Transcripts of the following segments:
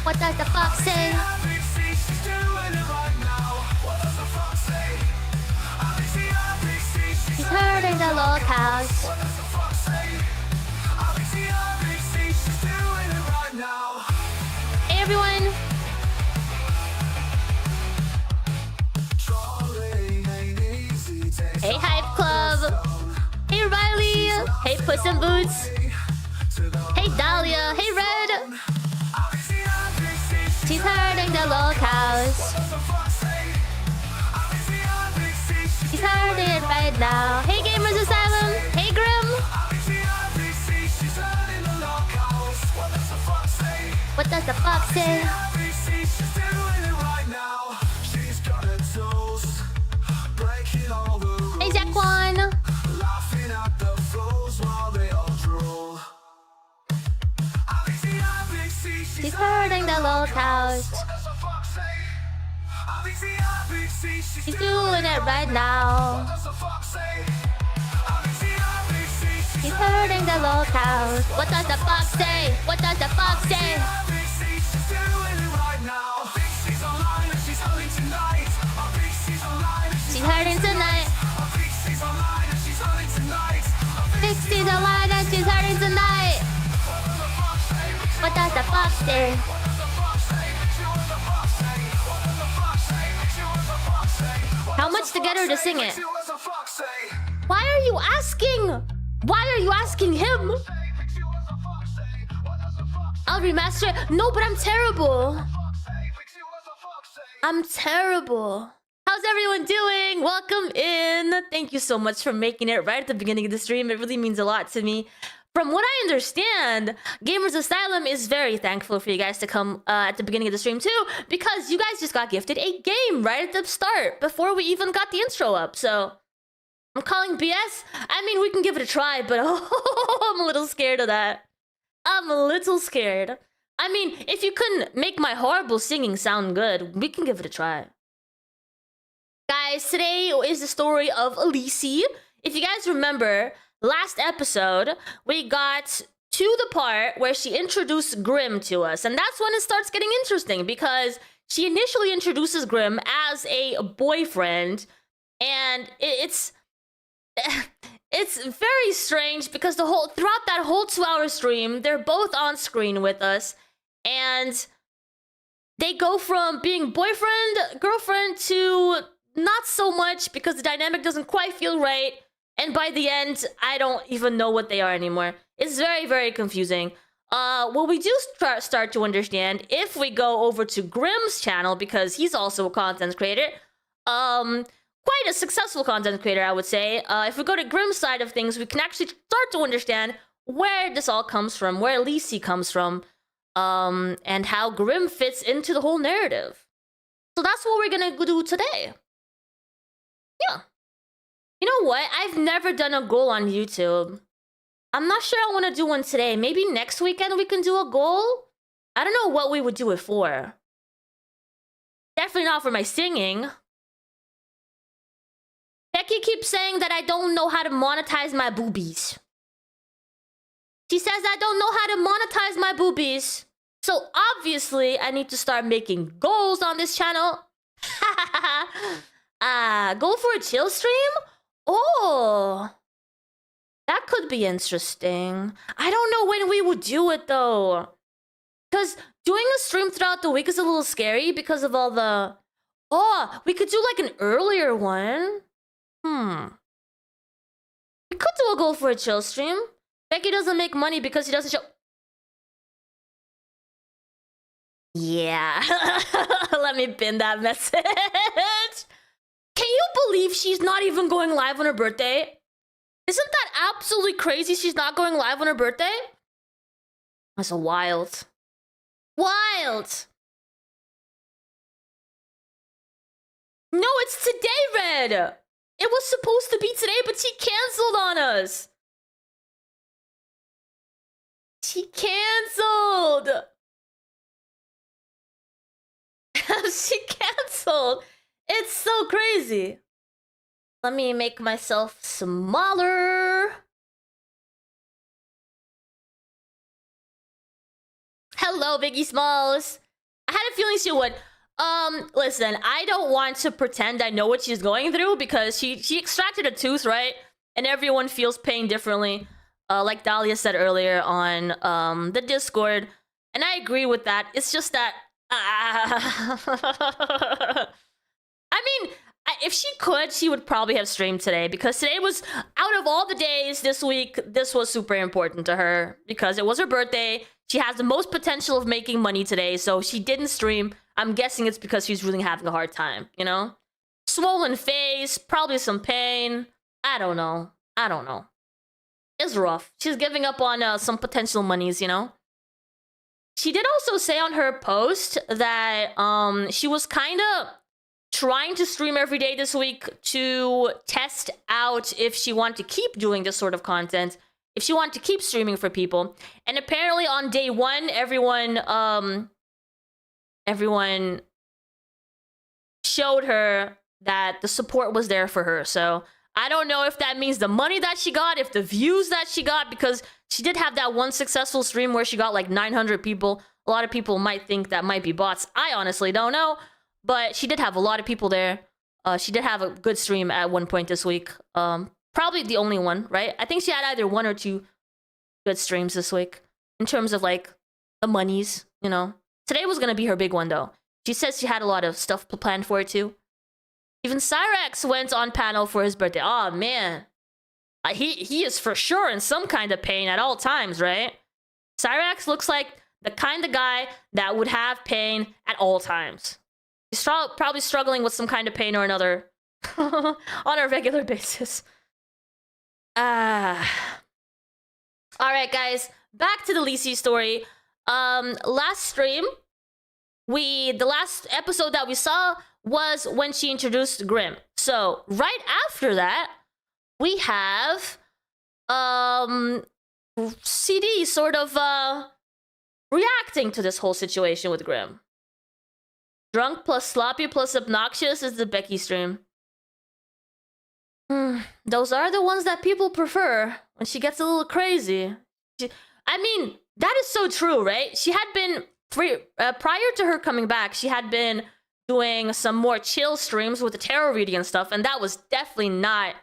What does the fox say? She's herding the Lolcows. Hey everyone! Hey Hype Club! Hey Riley! Hey Puss in Boots! Hey Dahlia! Hey Red! She's herding the Lolcows. She's herding it right now. Hey Gamers Asylum! Hey Grimm! What does the fox say? Hey Jaquan! She's herding the Lolcows. She's doing it right now. She's herding the Lolcows. What does the fox say? What does the fox say? She's herding tonight. Vixie's online and she's herding tonight. What does the fox say? How much to get her to sing it? Why are you asking? Why are you asking him? I'll remaster it. No, but I'm terrible. I'm terrible. How's everyone doing? Welcome in. Thank you so much for making it right at the beginning of the stream. It really means a lot to me. From what I understand, Gamers Asylum is very thankful for you guys to come at the beginning of the stream too, because you guys just got gifted a game right at the start before we even got the intro up. So I'm calling BS. I mean, we can give it a try, but I'm a little scared of that. I'm a little scared. I mean, if you couldn't make my horrible singing sound good, we can give it a try. Guys, today is the story of Lici. If you guys remember, last episode, we got to the part where she introduced Grimm to us. And that's when it starts getting interesting, because she initially introduces Grimm as a boyfriend. And it's very strange because throughout that whole 2-hour stream, they're both on screen with us. And they go from being boyfriend, girlfriend to not so much, because the dynamic doesn't quite feel right. And by the end, I don't even know what they are anymore. It's very, very confusing. What we do start to understand, if we go over to Grimm's channel, because he's also a content creator, quite a successful content creator, I would say. If we go to Grimm's side of things, we can actually start to understand where this all comes from, where Lici comes from, and how Grimm fits into the whole narrative. So that's what we're gonna do today. Yeah. You know what? I've never done a goal on YouTube. I'm not sure I want to do one today. Maybe next weekend we can do a goal? I don't know what we would do it for. Definitely not for my singing. Becky keeps saying that I don't know how to monetize my boobies. She says I don't know how to monetize my boobies. So obviously I need to start making goals on this channel. Go for a chill stream? Oh, that could be interesting. I don't know when we would do it though, because doing a stream throughout the week is a little scary because of all the... Oh, we could do like an earlier one. We could do a goal for a chill stream. Becky doesn't make money because she doesn't show... Yeah. Let me pin that message. Can you believe she's not even going live on her birthday? Isn't that absolutely crazy she's not going live on her birthday? That's wild. Wild! No, it's today, Red! It was supposed to be today, but she canceled on us! She canceled! She canceled! It's so crazy. Let me make myself smaller. Hello, Biggie Smalls. I had a feeling she would. Listen, I don't want to pretend I know what she's going through because she extracted a tooth, right? And everyone feels pain differently. Like Dahlia said earlier on the Discord, and I agree with that. It's just that I mean, if she could, she would probably have streamed today because today was, out of all the days this week, this was super important to her because it was her birthday. She has the most potential of making money today, so she didn't stream. I'm guessing it's because she's really having a hard time, you know? Swollen face, probably some pain. I don't know. It's rough. She's giving up on some potential monies, you know? She did also say on her post that she was kind of trying to stream every day this week to test out if she wanted to keep doing this sort of content, if she wanted to keep streaming for people. And apparently on day one, everyone showed her that the support was there for her. So I don't know if that means the money that she got, if the views that she got, because she did have that one successful stream where she got like 900 people. A lot of people might think that might be bots. I honestly don't know, but she did have a lot of people there. She did have a good stream at one point this week. Probably the only one, right? I think she had either one or two good streams this week in terms of like the monies, you know. Today was gonna be her big one though. She says she had a lot of stuff planned for it too. Even Cyrex went on panel for his birthday. Oh man, he is for sure in some kind of pain at all times, right? Cyrex looks like the kind of guy that would have pain at all times. He's probably struggling with some kind of pain or another on a regular basis. All right, guys, back to the Lici story. Last stream, the last episode that we saw was when she introduced Grimm. So right after that, we have CD sort of reacting to this whole situation with Grimm. Drunk plus sloppy plus obnoxious is the Becky stream. Those are the ones that people prefer when she gets a little crazy. I mean, that is so true, right? She had been, prior to her coming back, she had been doing some more chill streams with the tarot reading and stuff, and that was definitely not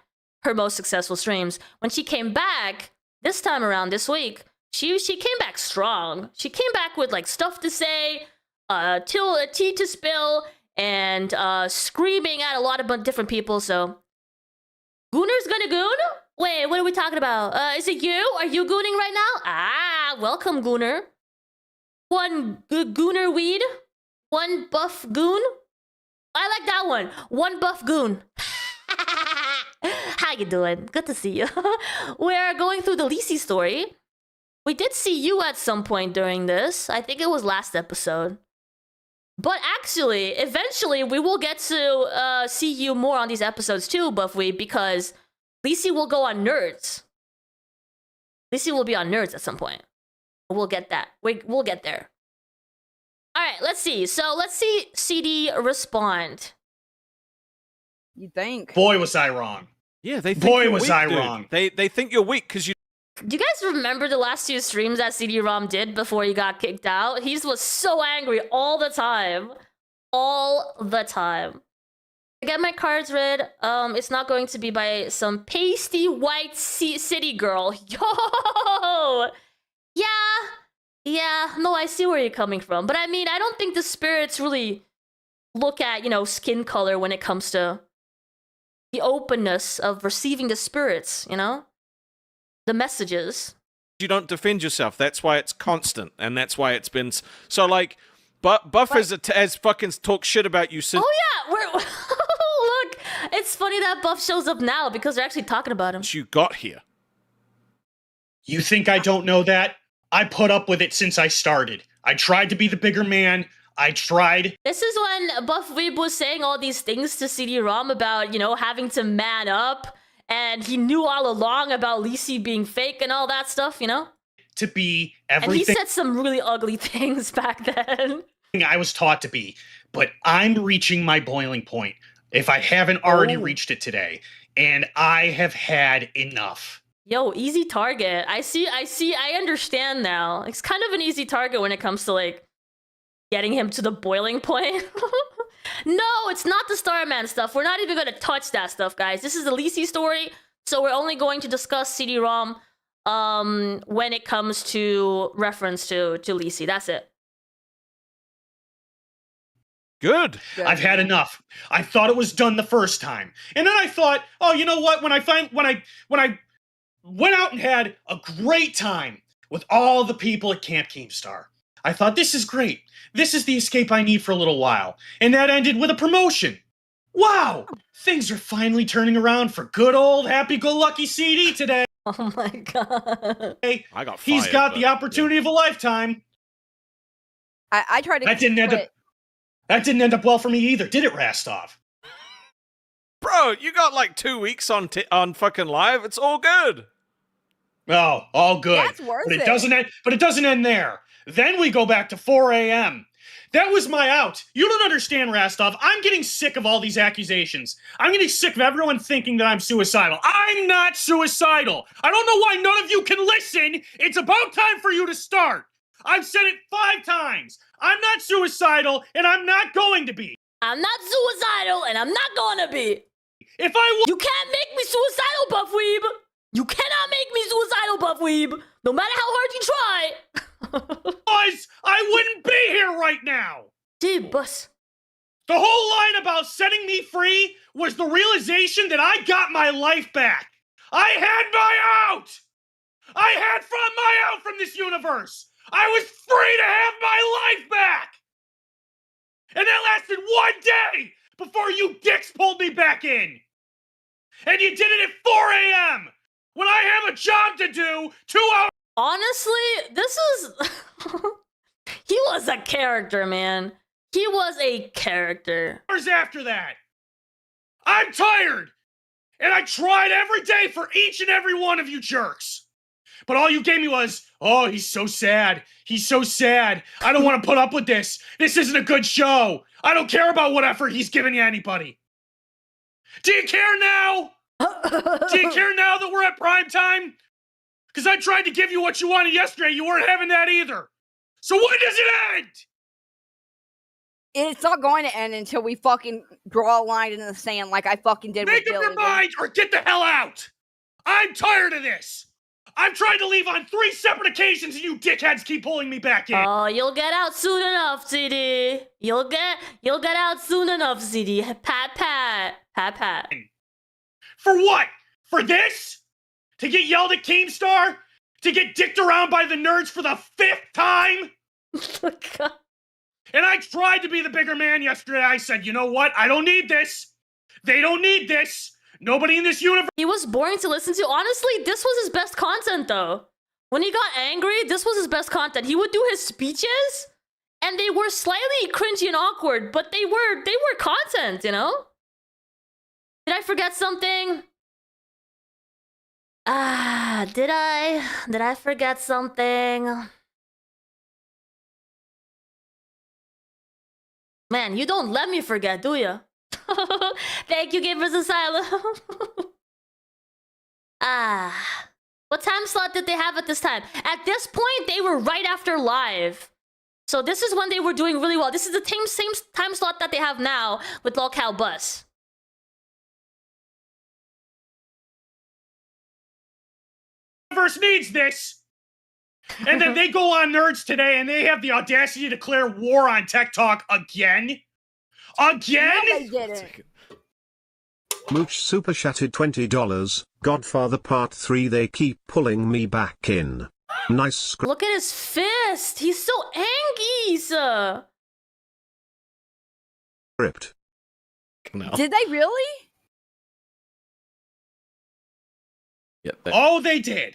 her most successful streams. When she came back, this time around, this week, she came back strong. She came back with, like, stuff to say, tea to spill, and screaming at a lot of different people, so... Gooner's gonna goon? Wait, what are we talking about? Is it you? Are you gooning right now? Ah, welcome, Gooner. One gooner weed? One buff goon? I like that one. One buff goon. How you doing? Good to see you. We're going through the Lici story. We did see you at some point during this. I think it was last episode. But actually, eventually, we will get to see you more on these episodes too, Buffweed, because Lici will go on Nerds. Lici will be on Nerds at some point. We'll get that. We'll get there. All right, let's see. So let's see CD respond. You think? Boy, was I wrong. Yeah, they think Boy, you're was weak, I dude. wrong. They think you're weak because you. Do you guys remember the last two streams that CD ROM did before he got kicked out? He was so angry all the time. All the time. To get my cards read, it's not going to be by some pasty white city girl. Yo! Yeah, no, I see where you're coming from. But I mean, I don't think the spirits really look at, you know, skin color when it comes to the openness of receiving the spirits, you know? The messages. You don't defend yourself. That's why it's constant, and that's why it's been so like. Buff has fucking talked shit about you since. Oh yeah, we're look. It's funny that Buff shows up now because they're actually talking about him. You got here. You think I don't know that? I put up with it since I started. I tried to be the bigger man. I tried. This is when Buff Weeb was saying all these things to CD ROM about, you know, having to man up, and he knew all along about Lici being fake and all that stuff, you know? To be everything. And he said some really ugly things back then. I was taught to be, but I'm reaching my boiling point if I haven't already reached it today, and I have had enough. Yo, easy target. I understand now. It's kind of an easy target when it comes to, like, getting him to the boiling point. No, it's not the Starman stuff. We're not even going to touch that stuff, guys. This is the Lici story, so we're only going to discuss CD ROM when it comes to reference to Lici. That's it. Good. I've had enough. I thought it was done the first time. And then I thought, oh, you know what? When I went out and had a great time with all the people at Camp Keemstar, I thought, this is great. This is the escape I need for a little while. And that ended with a promotion. Wow! Things are finally turning around for good old happy-go-lucky CD today. Oh my god. I got fired, He's got the opportunity of a lifetime. I tried to That didn't end up well for me either, did it, Rastov? Bro, you got like 2 weeks on fucking live. It's all good. Oh, all good. That's worth but it it. doesn't end there. Then we go back to 4 a.m. That was my out. You don't understand, Rastov. I'm getting sick of all these accusations. I'm getting sick of everyone thinking that I'm suicidal. I'm not suicidal. I don't know why none of you can listen. It's about time for you to start. I've said it 5 times. I'm not suicidal, and I'm not going to be. I'm not suicidal, and I'm not gonna be. If I You can't make me suicidal, Buffweeb. You cannot make me suicidal, Buffweeb. No matter how hard you try. was, I wouldn't be here right now. Dude, boss. The whole line about setting me free was the realization that I got my life back. I had my out. I had my out from this universe. I was free to have my life back. And that lasted 1 day before you dicks pulled me back in. And you did it at 4 a.m. when I have a job to do 2 hours. Honestly, this is... He was a character, man. He was a character. After that. I'm tired. And I tried every day for each and every one of you jerks. But all you gave me was, oh, he's so sad. He's so sad. I don't want to put up with this. This isn't a good show. I don't care about what effort he's giving you anybody. Do you care now? Do you care now that we're at prime time? Because I tried to give you what you wanted yesterday. You weren't having that either. So when does it end? It's not going to end until we fucking draw a line in the sand like I fucking did Make with up Billy. your mind or get the hell out. I'm tired of this. I'm trying to leave on 3 separate occasions and you dickheads keep pulling me back in. Oh, you'll get out soon enough, CD. You'll get out soon enough, CD. Pat. For what? For this? To get yelled at Keemstar? To get dicked around by the nerds for the 5th time? God. And I tried to be the bigger man yesterday. I said, you know what? I don't need this. They don't need this. Nobody in this universe. He was boring to listen to. Honestly, this was his best content, though. When he got angry, this was his best content. He would do his speeches, and they were slightly cringy and awkward, but they were content, you know? Did I forget something? Did I forget something? Man, you don't let me forget, do you? Thank you, Gamers Asylum. What time slot did they have at this time? At this point, they were right after live. So this is when they were doing really well. This is the same time slot that they have now with Lolcow Bus. Universe needs this. And then they go on Nerds Today and they have the audacity to declare war on Tech Talk again. Again? No, they didn't. Mooch super chatted $20. Godfather Part 3. They keep pulling me back in. Nice script. Look at his fist. He's so angry, sir. No. Did they really? Yeah, Oh, they did.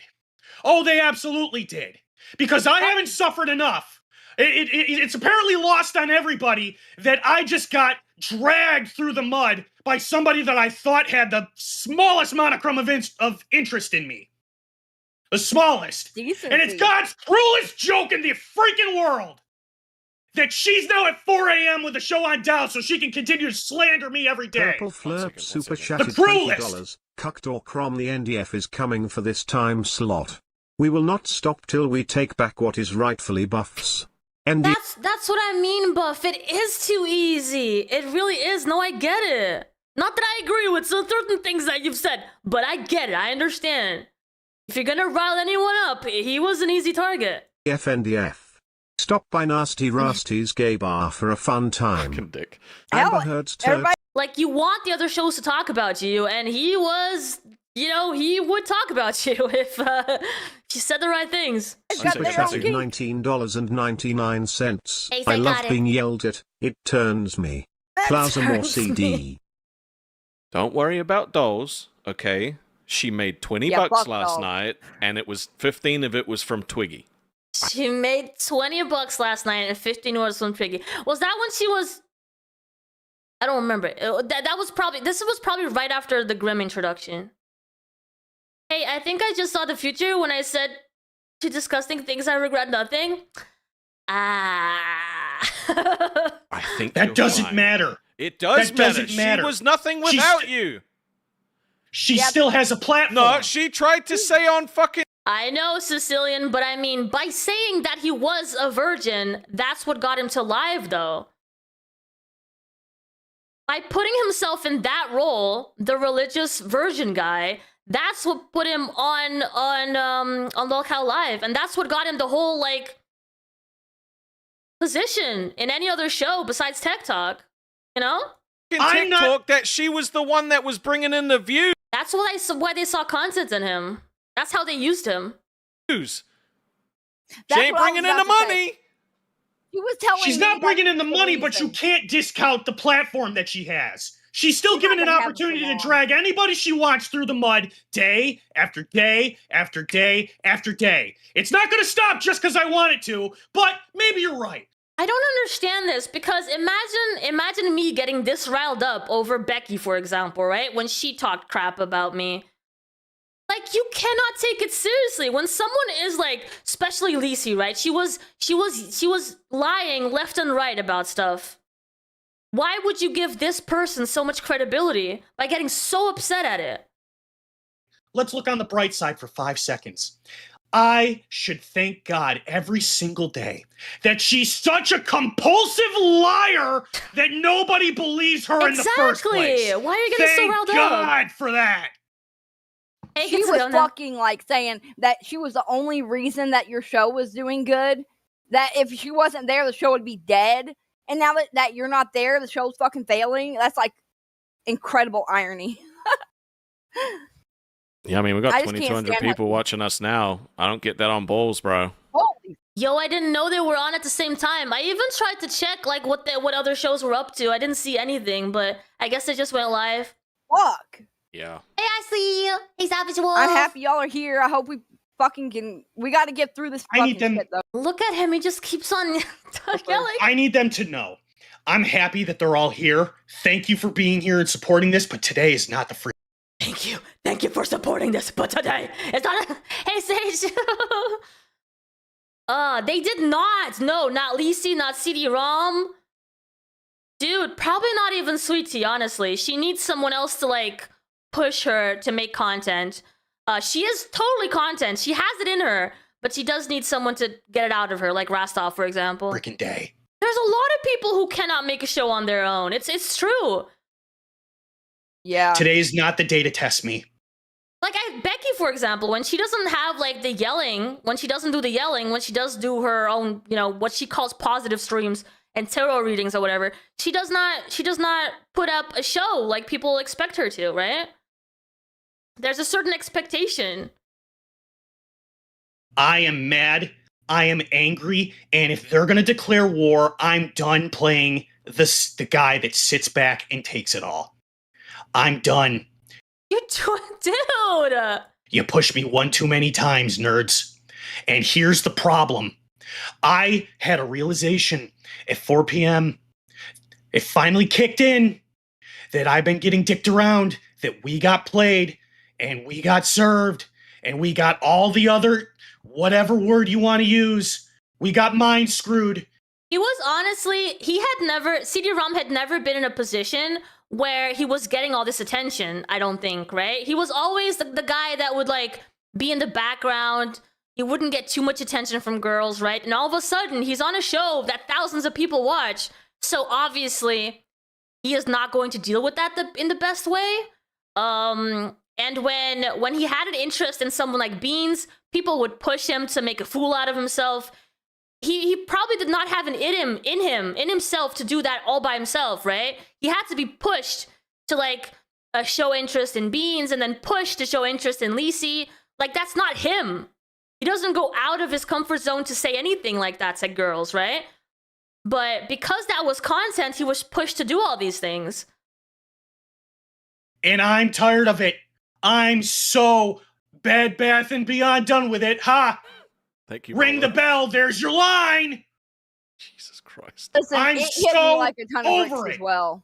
Oh, they absolutely did. Because I haven't suffered enough. It's apparently lost on everybody that I just got dragged through the mud by somebody that I thought had the smallest monochrome of interest in me. The smallest. Decency. And it's God's cruelest joke in the freaking world that she's now at 4 a.m. with the show on down so she can continue to slander me every day. Purple Flurp super The chatted cruelest. $20. Cucked or Crom. The NDF is coming for this time slot. We will not stop till we take back what is rightfully Buff's. And That's what I mean, Buff. It is too easy. It really is. No, I get it. Not that I agree with certain things that you've said, but I get it. I understand. If you're gonna rile anyone up, he was an easy target. FNDF. Stop by Nasty Rusty's gay bar for a fun time. Fucking dick. Amber Hell, Heard's turd. everybody, Like, you want the other shows to talk about you, and he was, you know, he would talk about you if you said the right things. it's got Super their chatted own Chatted geek. $19.99. Hey, I I love got it. being yelled at. It turns me. Plaza more turns CD. me. Don't worry about dolls, okay? She made 20 Yeah, bucks fuck last dolls. night, and it was 15 of it was from Twiggy. She made 20 bucks last night and 15 was from Twiggy. Was that when she was... I don't remember. That was probably... This was probably right after the Grimm introduction. Hey, I think I just saw the future when I said to disgusting things I regret nothing. Ah. I think That you're doesn't fine. matter. It does That matter. doesn't matter. She was nothing She's without st- you. She Yeah. still has a platform. No, she tried to say on fucking... I know, Sicilian, but I mean, by saying that he was a virgin, that's what got him to live, though. By putting himself in that role, the religious virgin guy, that's what put him on Lolcow Live, and that's what got him the whole like position in any other show besides Tech Talk. You know, I'm not- TikTok that she was the one that was bringing in the views. that's why they saw content in him. That's how they used him. She That's ain't what I bringing was in the about to say. money. She was telling She's me not that bringing in the the money, but you reason- can't discount the platform that she has. She's still She's given not an gonna have it opportunity for to long. drag anybody she wants through the mud day after day after day after day. It's not going to stop just because I want it to, but maybe you're right. I don't understand this because imagine me getting this riled up over Becky, for example, right? When she talked crap about me. Like, you cannot take it seriously when someone is like, especially Lici, right? She was lying left and right about stuff. Why would you give this person so much credibility by getting so upset at it? Let's look on the bright side for 5 seconds. I should thank God every single day that she's such a compulsive liar that nobody believes her in the first place. Exactly. Why are you getting so Thank riled up? God for that. Hey, She get to was go now. fucking like saying that she was the only reason that your show was doing good. That if she wasn't there, the show would be dead. And now that you're not there, the show's fucking failing. That's like incredible irony. Yeah, I mean, we got I just can't 2,200 stand how people she- watching us now. I don't get that on balls, bro. Holy Yo, I didn't know they were on at the same time. I even tried to check like what other shows were up to. I didn't see anything, but I guess they just went live. fuck. Yeah. Hey, I see you. Hey, Savage Wolf. I'm happy y'all are here. I hope we fucking can. We got to get through this I fucking need them- shit, though. Look at him. He just keeps on yelling. I need them to know. I'm happy that they're all here. Thank you for being here and supporting this, but today is not the free. Thank you. Thank you for supporting this, but today it's not. Hey, Sage. They did not. No, not Lici, not CD ROM. Dude, probably not even Sweet Tea, honestly. She needs someone else to, like, push her to make content. She is totally content. She has it in her, but she does need someone to get it out of her, like Rastov, for example. Freaking day. There's a lot of people who cannot make a show on their own. It's true. Yeah. Today's not the day to test me. Like Becky, for example, when she doesn't have like the yelling, when she doesn't do the yelling, when she does do her own, you know, what she calls positive streams and tarot readings or whatever, she does not put up a show like people expect her to, right? There's a certain expectation. I am mad. I am angry. And if they're going to declare war, I'm done playing the guy that sits back and takes it all. I'm done. You're doing, dude. You pushed me one too many times, nerds. And here's the problem. I had a realization at 4 p.m. It finally kicked in that I've been getting dicked around, that we got played, and we got served, and we got all the other, whatever word you want to use, we got mind screwed. He was honestly, CD ROM had never been in a position where he was getting all this attention, I don't think, right? He was always the guy that would like be in the background, he wouldn't get too much attention from girls, right? And all of a sudden, he's on a show that thousands of people watch. So obviously, he is not going to deal with that in the best way. And when he had an interest in someone like Beans, people would push him to make a fool out of himself. He probably did not have an in himself to do that all by himself, right? He had to be pushed to like show interest in Beans, and then pushed to show interest in Lici. Like, that's not him. He doesn't go out of his comfort zone to say anything like that to girls, right? But because that was content, he was pushed to do all these things. And I'm tired of it. I'm so Bed Bath & Beyond done with it. Ha! Thank you. Ring the bell. There's your line. Jesus Christ. Listen, I'm it hit so me like a ton of over bricks it. as well.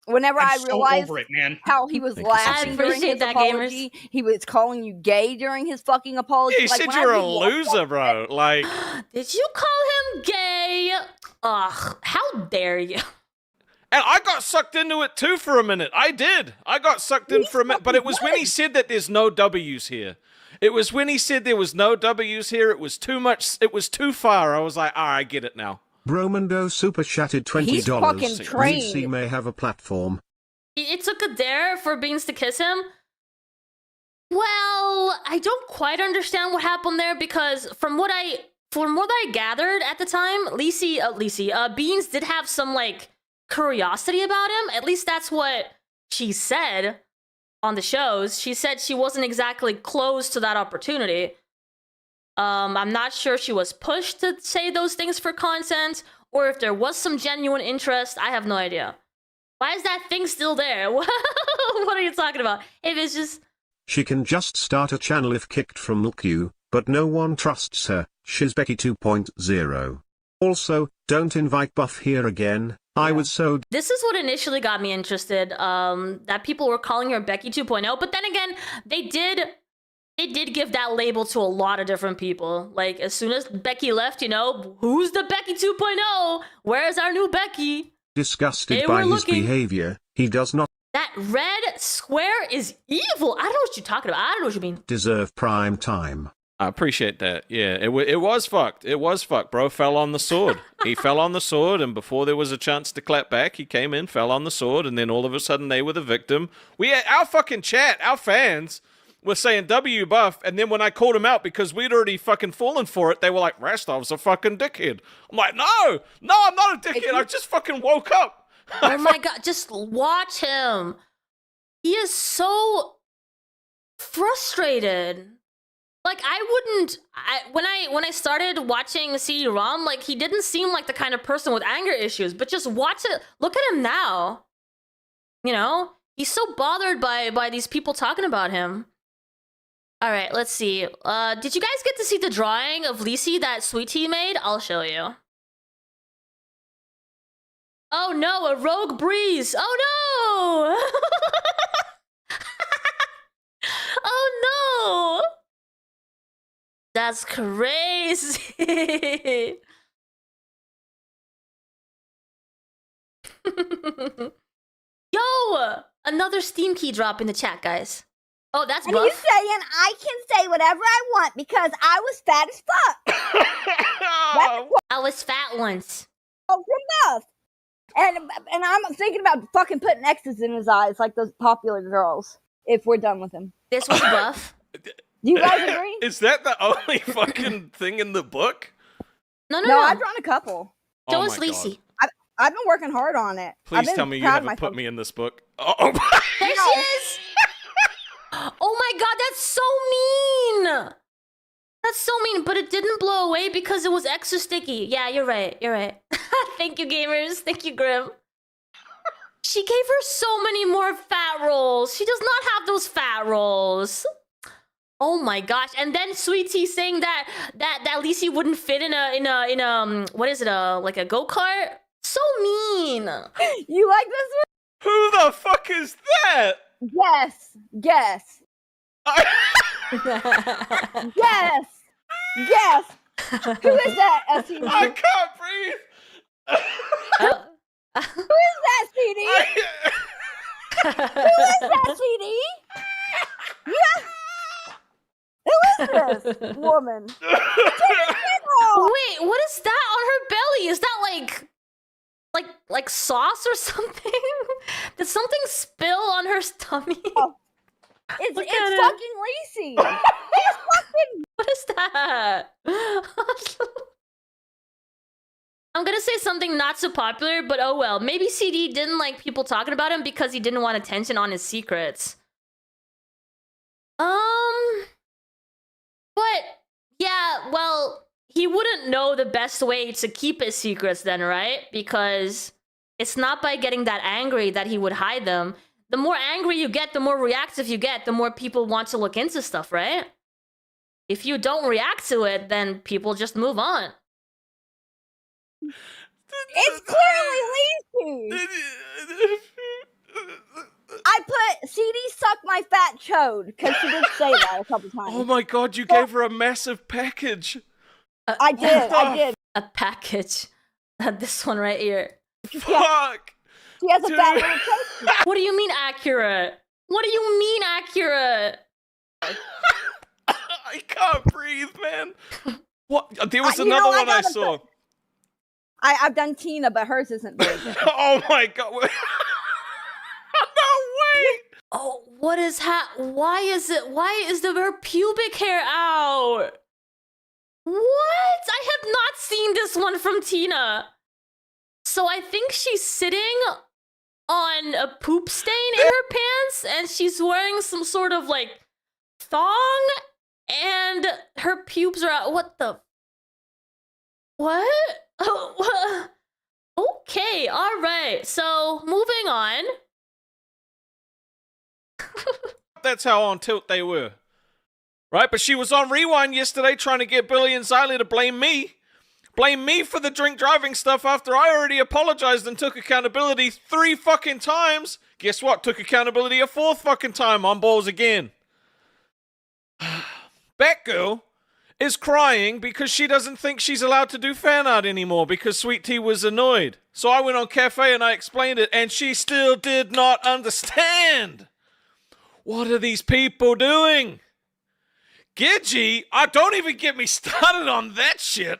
Whenever I'm I so realized over it, man. how he was Thank you, laughing Susie. during I appreciate his that, apology, he was calling you gay during his fucking apology. Yeah, he Like, said when you're I a rewatched loser, that- bro. Like, Did you call him gay? Ugh, how dare you? and I got sucked into it too for a minute. I did. I got sucked in for a minute, but it was when he said that there's no W's here. It was when he said there was no W's here. It was too much. It was too far. I was like, I get it now. Bromando super chatted $20. He's fucking trained. Lici may have a platform. It took a dare for Beans to kiss him. Well, I don't quite understand what happened there, because from what I gathered at the time, Beans did have some like curiosity about him. At least that's what she said on the shows. She said she wasn't exactly close to that opportunity. I'm not sure she was pushed to say those things for content, or if there was some genuine interest. I have no idea. Why is that thing still there? What are you talking about? If it's just... She can just start a channel if kicked from Lolcow, but no one trusts her. She's Becky 2.0. Also, don't invite Buff here again. I was so... This is what initially got me interested, that people were calling her Becky 2.0, but then again, they did give that label to a lot of different people. Like, as soon as Becky left, you know, who's the Becky 2.0? Where's our new Becky? Disgusted Hey, by we're his looking. behavior, he does not That red square is evil. I don't know what you're talking about. I don't know what you mean. deserve prime time. I appreciate that. Yeah, it was fucked. It was fucked. Bro fell on the sword. He fell on the sword, and before there was a chance to clap back, he came in, fell on the sword, and then all of a sudden they were the victim. We had our fucking chat, our fans were saying W Buff, and then when I called him out because we'd already fucking fallen for it, they were like, Rastov's a fucking dickhead. I'm like, no, I'm not a dickhead. I just fucking woke up. Oh my god, just watch him. He is so frustrated. Like, when I started watching CD ROM, like, he didn't seem like the kind of person with anger issues, but just watch it. Look at him now. You know? He's so bothered by these people talking about him. All right, let's see. Did you guys get to see the drawing of Lici that Sweet Tea made? I'll show you. Oh no, a rogue breeze. Oh no! Oh no! That's crazy. Yo, another Steam key drop in the chat, guys. Oh, that's And Buff. he's saying I can say whatever I want because I was fat as fuck. I was fat once. Oh, from Buff. And I'm thinking about fucking putting X's in his eyes like those popular girls if we're done with him. This was Buff. Do you guys agree? Is that the only fucking thing in the book? No. No, I've drawn a couple. Show Oh us my Lici. God. I've been working hard on it. I've Please been tell me you proud of haven't put myself. me in this book. Oh. There she is. Oh my god, that's so mean. That's so mean, but it didn't blow away because it was extra sticky. Yeah, you're right. You're right. Thank you, gamers. Thank you, Grimm. She gave her so many more fat rolls. She does not have those fat rolls. Oh my gosh! And then Sweet Tea saying that Lici wouldn't fit in a what is it, like a go-kart? So mean. You like this Who the fuck is that? one? Guess. Yes. Who is that, SCD? I can't breathe. Who is that, CD? Who is that, CD? Yeah. Who is this woman. Wait, what is that on her belly? Is that like sauce or something? Did something spill on her tummy? Oh, it's fucking Lici. It's fucking. What is that? I'm gonna say something not so popular, but oh well. Maybe CD didn't like people talking about him because he didn't want attention on his secrets. But yeah, well, he wouldn't know the best way to keep his secrets then, right? Because it's not by getting that angry that he would hide them. The more angry you get, the more reactive you get, the more people want to look into stuff, right? If you don't react to it, then people just move on. It's clearly Lici. I put CD suck my fat chode because she did say that a couple times. Oh my god, you gave her a massive package. I did. A package. This one right here. Fuck. She has a fat little toast. What do you mean accurate? What do you mean accurate? I can't breathe, man. What? There was You know, another I one I gotta saw. I've done Tina, but hers isn't very good. Oh my god. No way. Oh, what is why is her pubic hair out? What? I have not seen this one from Tina. So I think she's sitting on a poop stain in her pants and she's wearing some sort of like thong and her pubes are out. What the? What? Oh, okay, all right. So moving on. That's how on tilt they were. Right? But she was on Rewind yesterday trying to get Billy and Xylee to blame me. Blame me for the drink driving stuff after I already apologized and took accountability 3 fucking times. Guess what? Took accountability a 4th fucking time on balls again. Batgirl is crying because she doesn't think she's allowed to do fan art anymore because Sweet Tea was annoyed. So I went on Cafe and I explained it and she still did not understand. What are these people doing? Gidgey, don't even get me started on that shit.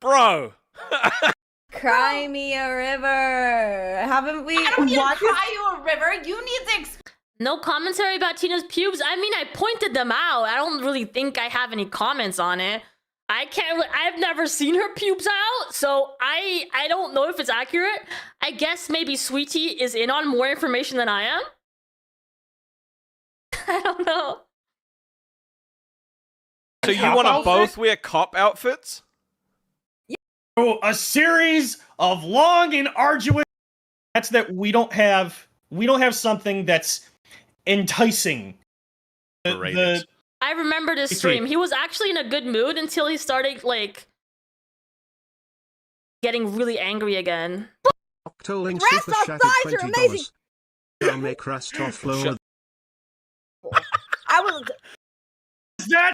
Bro. Cry me a river. Haven't we? I don't need to cry you a river. You need to No commentary about Tina's pubes. I mean, I pointed them out. I don't really think I have any comments on it. I've never seen her pubes out, so I don't know if it's accurate. I guess maybe Sweetie is in on more information than I am. I don't know. So you want to both wear cop outfits? A series of long and arduous. That's that we don't have something that's enticing. I remember this stream. He was actually in a good mood until he started like getting really angry again. Octoling Rest super off chatted thighs are amazing. $20. I'll make rest off lower. I was. That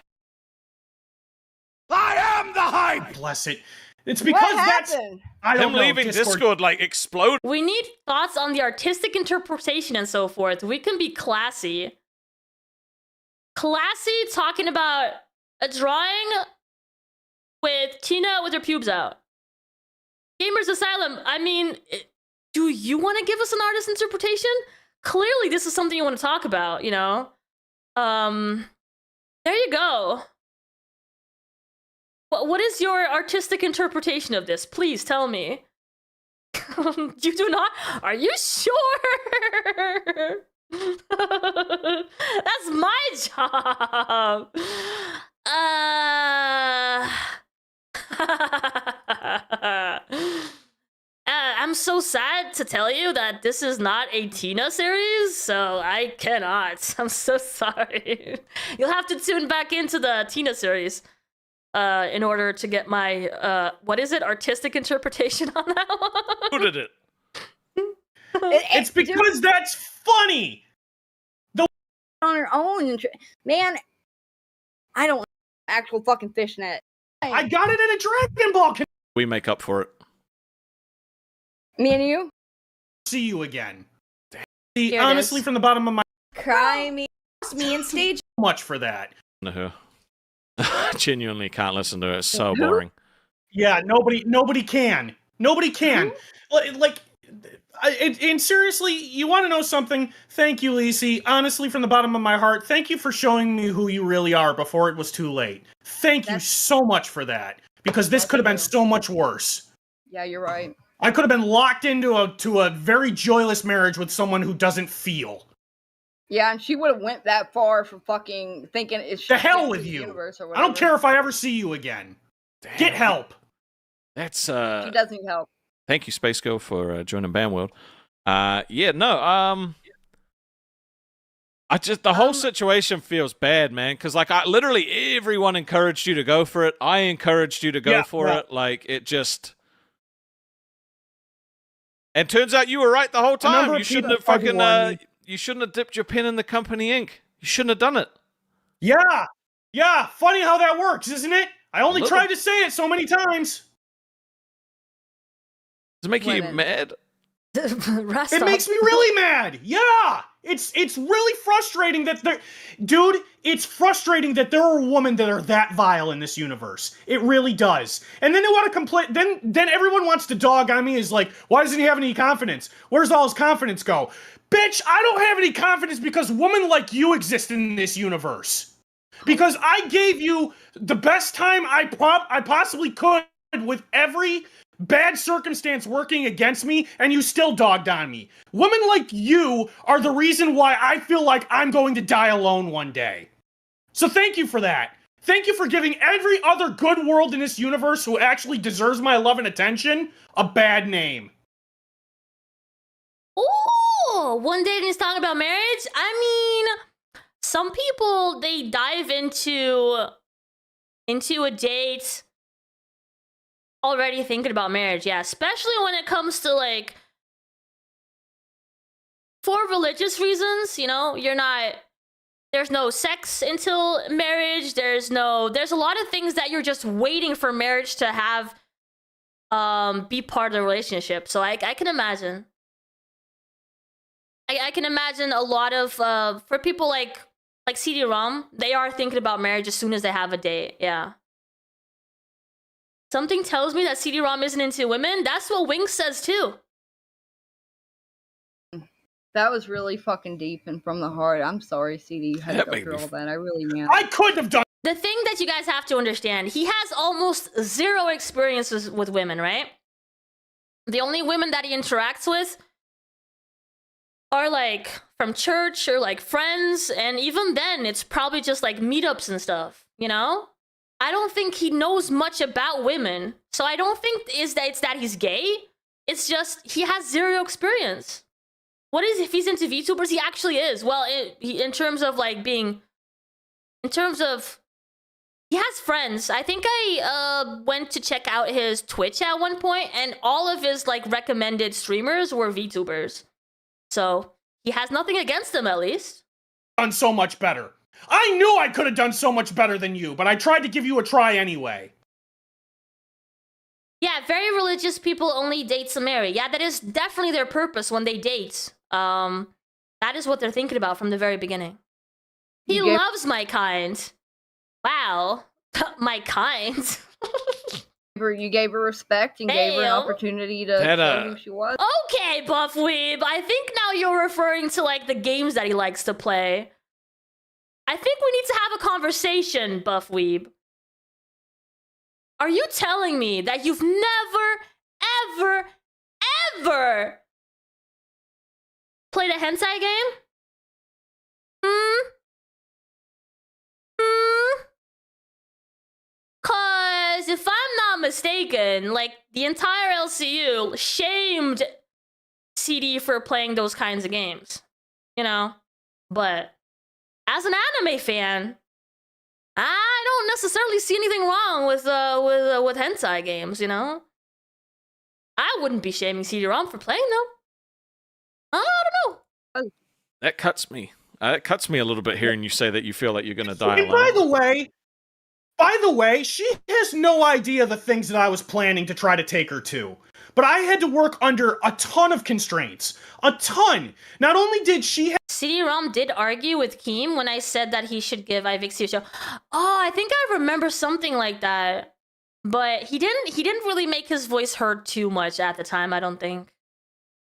I am the hype. Bless it. It's because What that's happened? I don't Him know. leaving Discord like explode. We need thoughts on the artistic interpretation and so forth. We can be classy. Classy talking about a drawing with Tina with her pubes out. Gamers Asylum, I mean, do you want to give us an artist interpretation? Clearly this is something you want to talk about, you know? There you go. What is your artistic interpretation of this? Please tell me. You do not? Are you sure? That's my job. I'm so sad to tell you that this is not a Tina series, so I cannot. I'm so sorry. You'll have to tune back into the Tina series in order to get my, what is it, artistic interpretation on that one. Who did it? It's because that's funny. On her own, man. I don't actual fucking fishnet. I got it in a Dragon Ball. We make up for it. Me and you. See you again. See, Here it honestly, is. from the bottom of my Cry me and stage. much for that. No. genuinely can't listen to it. It's so boring. Yeah, nobody can. Nobody can. Like, and seriously, you want to know something? Thank you, Lici. Honestly, from the bottom of my heart, thank you for showing me who you really are before it was too late. Thank you so much for that, because this could have been so much worse. Yeah, you're right. I could have been locked into a very joyless marriage with someone who doesn't feel. Yeah, and she would have went that far for fucking thinking it's The hell with you. I don't care if I ever see you again. Damn. Get help. That's She does need help. Thank you, Space Girl, for joining Bandworld. I just, the whole situation feels bad, man, because, like, literally everyone encouraged you to go for it. I encouraged you to go for it. Like, it just... And turns out you were right the whole time. You shouldn't have fucking, you shouldn't have dipped your pen in the company ink. You shouldn't have done it. Yeah, funny how that works, isn't it? I only tried to say it so many times. Does it make you mad? It makes me really mad. Yeah, it's really frustrating that dude. It's frustrating that there are women that are that vile in this universe. It really does. And then they want to complain. Then everyone wants to dog on me. Is like, why doesn't he have any confidence? Where's all his confidence go? Bitch, I don't have any confidence because women like you exist in this universe. Because I gave you the best time I possibly could with every bad circumstance working against me, and you still dogged on me. Women like you are the reason why I feel like I'm going to die alone one day. So thank you for that. Thank you for giving every other good world in this universe who actually deserves my love and attention a bad name. Ooh, one day he's talking about marriage? I mean, some people, they dive into a date already thinking about marriage, yeah, especially when it comes to, like, for religious reasons, you know, there's no sex until marriage, there's a lot of things that you're just waiting for marriage to have be part of the relationship. So I can imagine. I can imagine a lot of for people like CD ROM, they are thinking about marriage as soon as they have a date, yeah. Something tells me that CD ROM isn't into women. That's what Wings says too. That was really fucking deep and from the heart. I'm sorry, CD, you had to go through all that. I really am. I couldn't have done. The thing that you guys have to understand, he has almost zero experiences with women, right? The only women that he interacts with are, like, from church or, like, friends, and even then, it's probably just, like, meetups and stuff, you know? I don't think he knows much about women, so I don't think it's that he's gay. It's just he has zero experience. What is, if he's into VTubers? He actually is. Well, in terms of, like, he has friends. I think I went to check out his Twitch at one point, and all of his, like, recommended streamers were VTubers. So he has nothing against them, at least. Done so much better. I knew I could have done so much better than you, but I tried to give you a try anyway. Yeah, very religious people only date to marry. Yeah, that is definitely their purpose when they date. That is what they're thinking about from the very beginning. He loves my kind. Wow. My kind. You gave her respect and gave her an opportunity to show who she was. Okay, Buffweeb. I think now you're referring to, like, the games that he likes to play. I think we need to have a conversation, Buffweeb. Are you telling me that you've never, ever played a hentai game? Cause if I'm not mistaken, like, the entire LCU shamed CD for playing those kinds of games. You know? But as an anime fan, I don't necessarily see anything wrong with hentai games, you know? I wouldn't be shaming CD-ROM for playing them. I don't know. That cuts me. It cuts me a little bit hearing you say that you feel like you're going to die And alone. by the way, she has no idea the things that I was planning to try to take her to. but I had to work under a ton of constraints. A ton. Not only did she have CD ROM did argue with Keem when I said that he should give iVixey a show. Oh, I think I remember something like that. But he didn't really make his voice heard too much at the time, I don't think.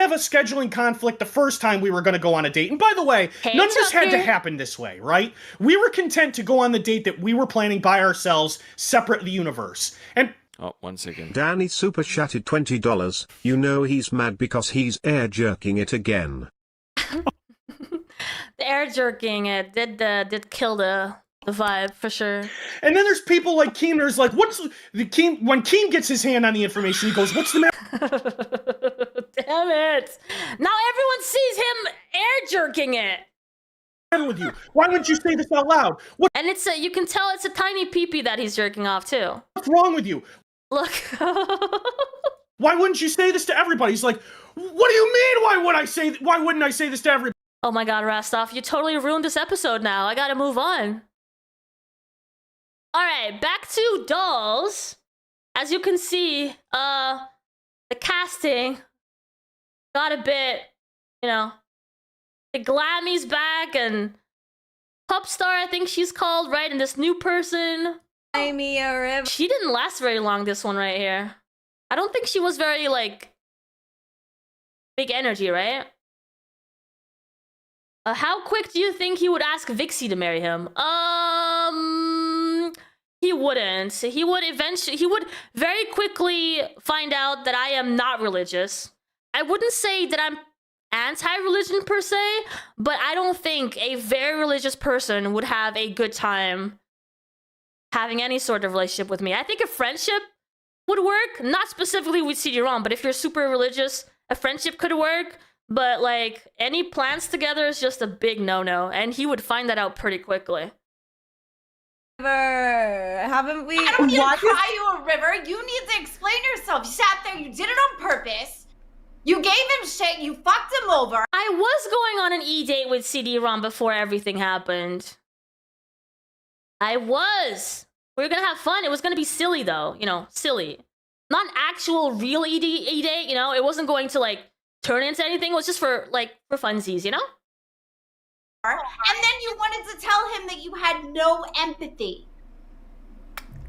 a scheduling conflict the first time we were going to go on a date. And by the way, Hey, none of this had to Tucker. happen this way, right? We were content to go on the date that we were planning by ourselves, separate the universe. And Oh, 1 second. Danny super chatted $20. You know he's mad because he's air jerking it again. The air jerking it did kill the vibe for sure. and then there's people like Keem, there's like, what's the Keem, when Keem gets his hand on the information, he goes, what's the matter Damn it! Now everyone sees him air jerking it, with you? Why wouldn't you say this out loud? and you can tell it's a tiny peepee that he's jerking off too. What's wrong with you? Look. Why wouldn't you say this to everybody? He's like, what do you mean? Why wouldn't I say this to everybody? Oh my god, Rastov, you totally ruined this episode now. I gotta move on. Alright, back to dolls. As you can see, the casting got a bit, the Glammy's back, and Pupstar, I think she's called, right? And this new person. She didn't last very long, this one right here. I don't think she was very, big energy, right? How quick do you think he would ask Vixie to marry him? He wouldn't. He would very quickly find out that I am not religious. I wouldn't say that I'm anti-religion per se, but I don't think a very religious person would have a good time having any sort of relationship with me. I think a friendship would work, not specifically with CD ROM, but if you're super religious, a friendship could work. But, any plans together is just a big no-no, and he would find that out pretty quickly. Haven't we? I don't need to cry you a river. You need to explain yourself. You sat there, you did it on purpose. You gave him shit, you fucked him over. I was going on an E-date with CD ROM before everything happened. I was. We were gonna have fun. It was gonna be silly, though. Silly. Not an actual real E-date, It wasn't going to, turn into anything. It was just for funsies, And then you wanted to tell him that you had no empathy.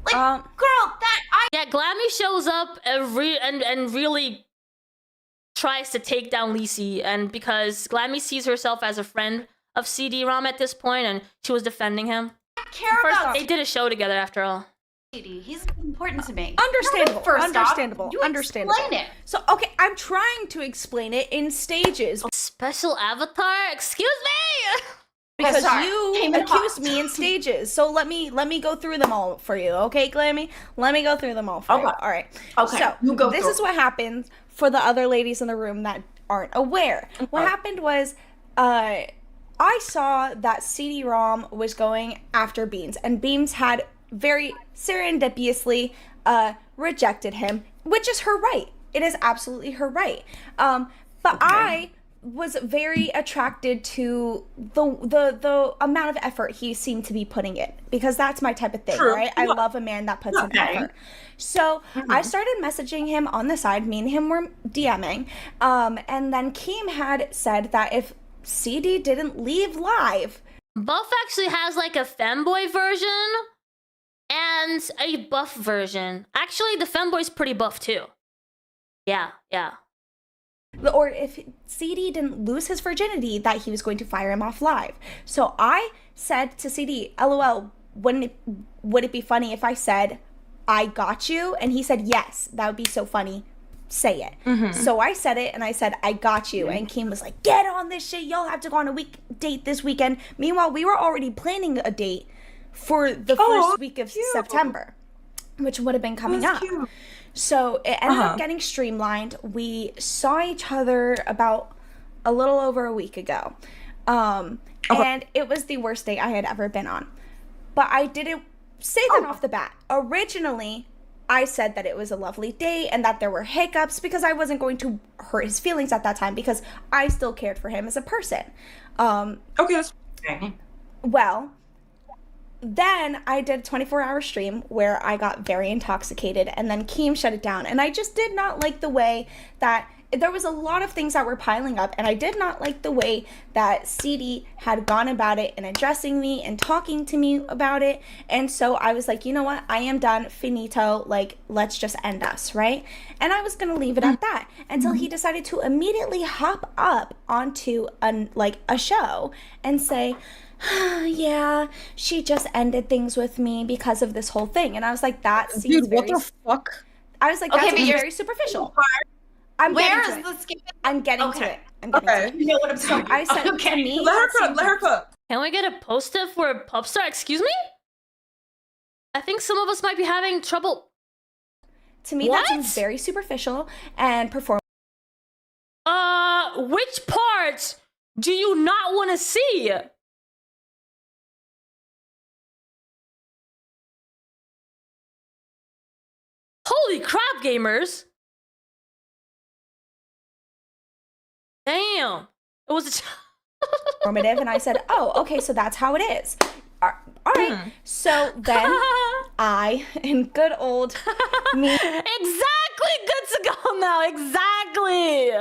Girl, Yeah, Glammy shows up and really tries to take down Lici, and because Glammy sees herself as a friend of CD ROM at this point, and she was defending him. I care about They did a show together after all. CD. He's important to me. Understandable. First Understandable. Off, you Understandable. explain it. So, okay, I'm trying to explain it in stages. Special avatar? Excuse me! Because Sorry. you Came in accused hot. me in stages. So let me go through them all for you, okay, Glammy? Let me go through them all for you. Okay. All right. Okay, So you go this through is what happened for the other ladies in the room that aren't aware. What happened was, I saw that CD ROM was going after Beans, and Beans had very serendipitously rejected him, which is her right. It is absolutely her right. But I was very attracted to the amount of effort he seemed to be putting in, because that's my type of thing, True. right? I love a man that puts in effort. So I started messaging him on the side. Me and him were DMing, and then Keem had said that if CD didn't leave live, Buff actually has a femboy version and a buff version. Actually, the femboy's pretty buff too. Yeah. or if CD didn't lose his virginity, that he was going to fire him off live. So I said to CD, LOL, would it be funny if I said, I got you? And he said, yes, that would be so funny. Say it. So I said it, and I said, I got you. And Keem was like, get on this shit. Y'all have to go on a date this weekend. Meanwhile, we were already planning a date for the first week of September, which would have been coming up. So it ended up getting streamlined. We saw each other about a little over a week ago. And it was the worst date I had ever been on. But I didn't say that off the bat. Originally, I said that it was a lovely date and that there were hiccups, because I wasn't going to hurt his feelings at that time, because I still cared for him as a person. Okay, that's okay. Well, then I did a 24-hour stream where I got very intoxicated, and then Keem shut it down. And I just did not like the way that there was a lot of things that were piling up, and I did not like the way that CD had gone about it and addressing me and talking to me about it. And so I was like, you know what? I am done. Finito. Like, let's just end us, right? And I was going to leave it at that until he decided to immediately hop up onto a show and say, yeah, she just ended things with me because of this whole thing. And I was like, that seems Dude, what the fuck? I was like, Okay, that's but you're very superficial. Where is the skip? I'm getting to it. I'm getting to it. You know what I'm saying? I said to me, Let her cook. Let her cook. Can we get a post-it for Popstar? Excuse me? I think some of us might be having trouble. to me that seems very superficial and perform. Which parts do you not want to see? Holy crap, gamers. Damn. It was Formative, and I said, oh, okay, so that's how it is. All right. So then I, in good old me. Exactly, good to go now. Exactly.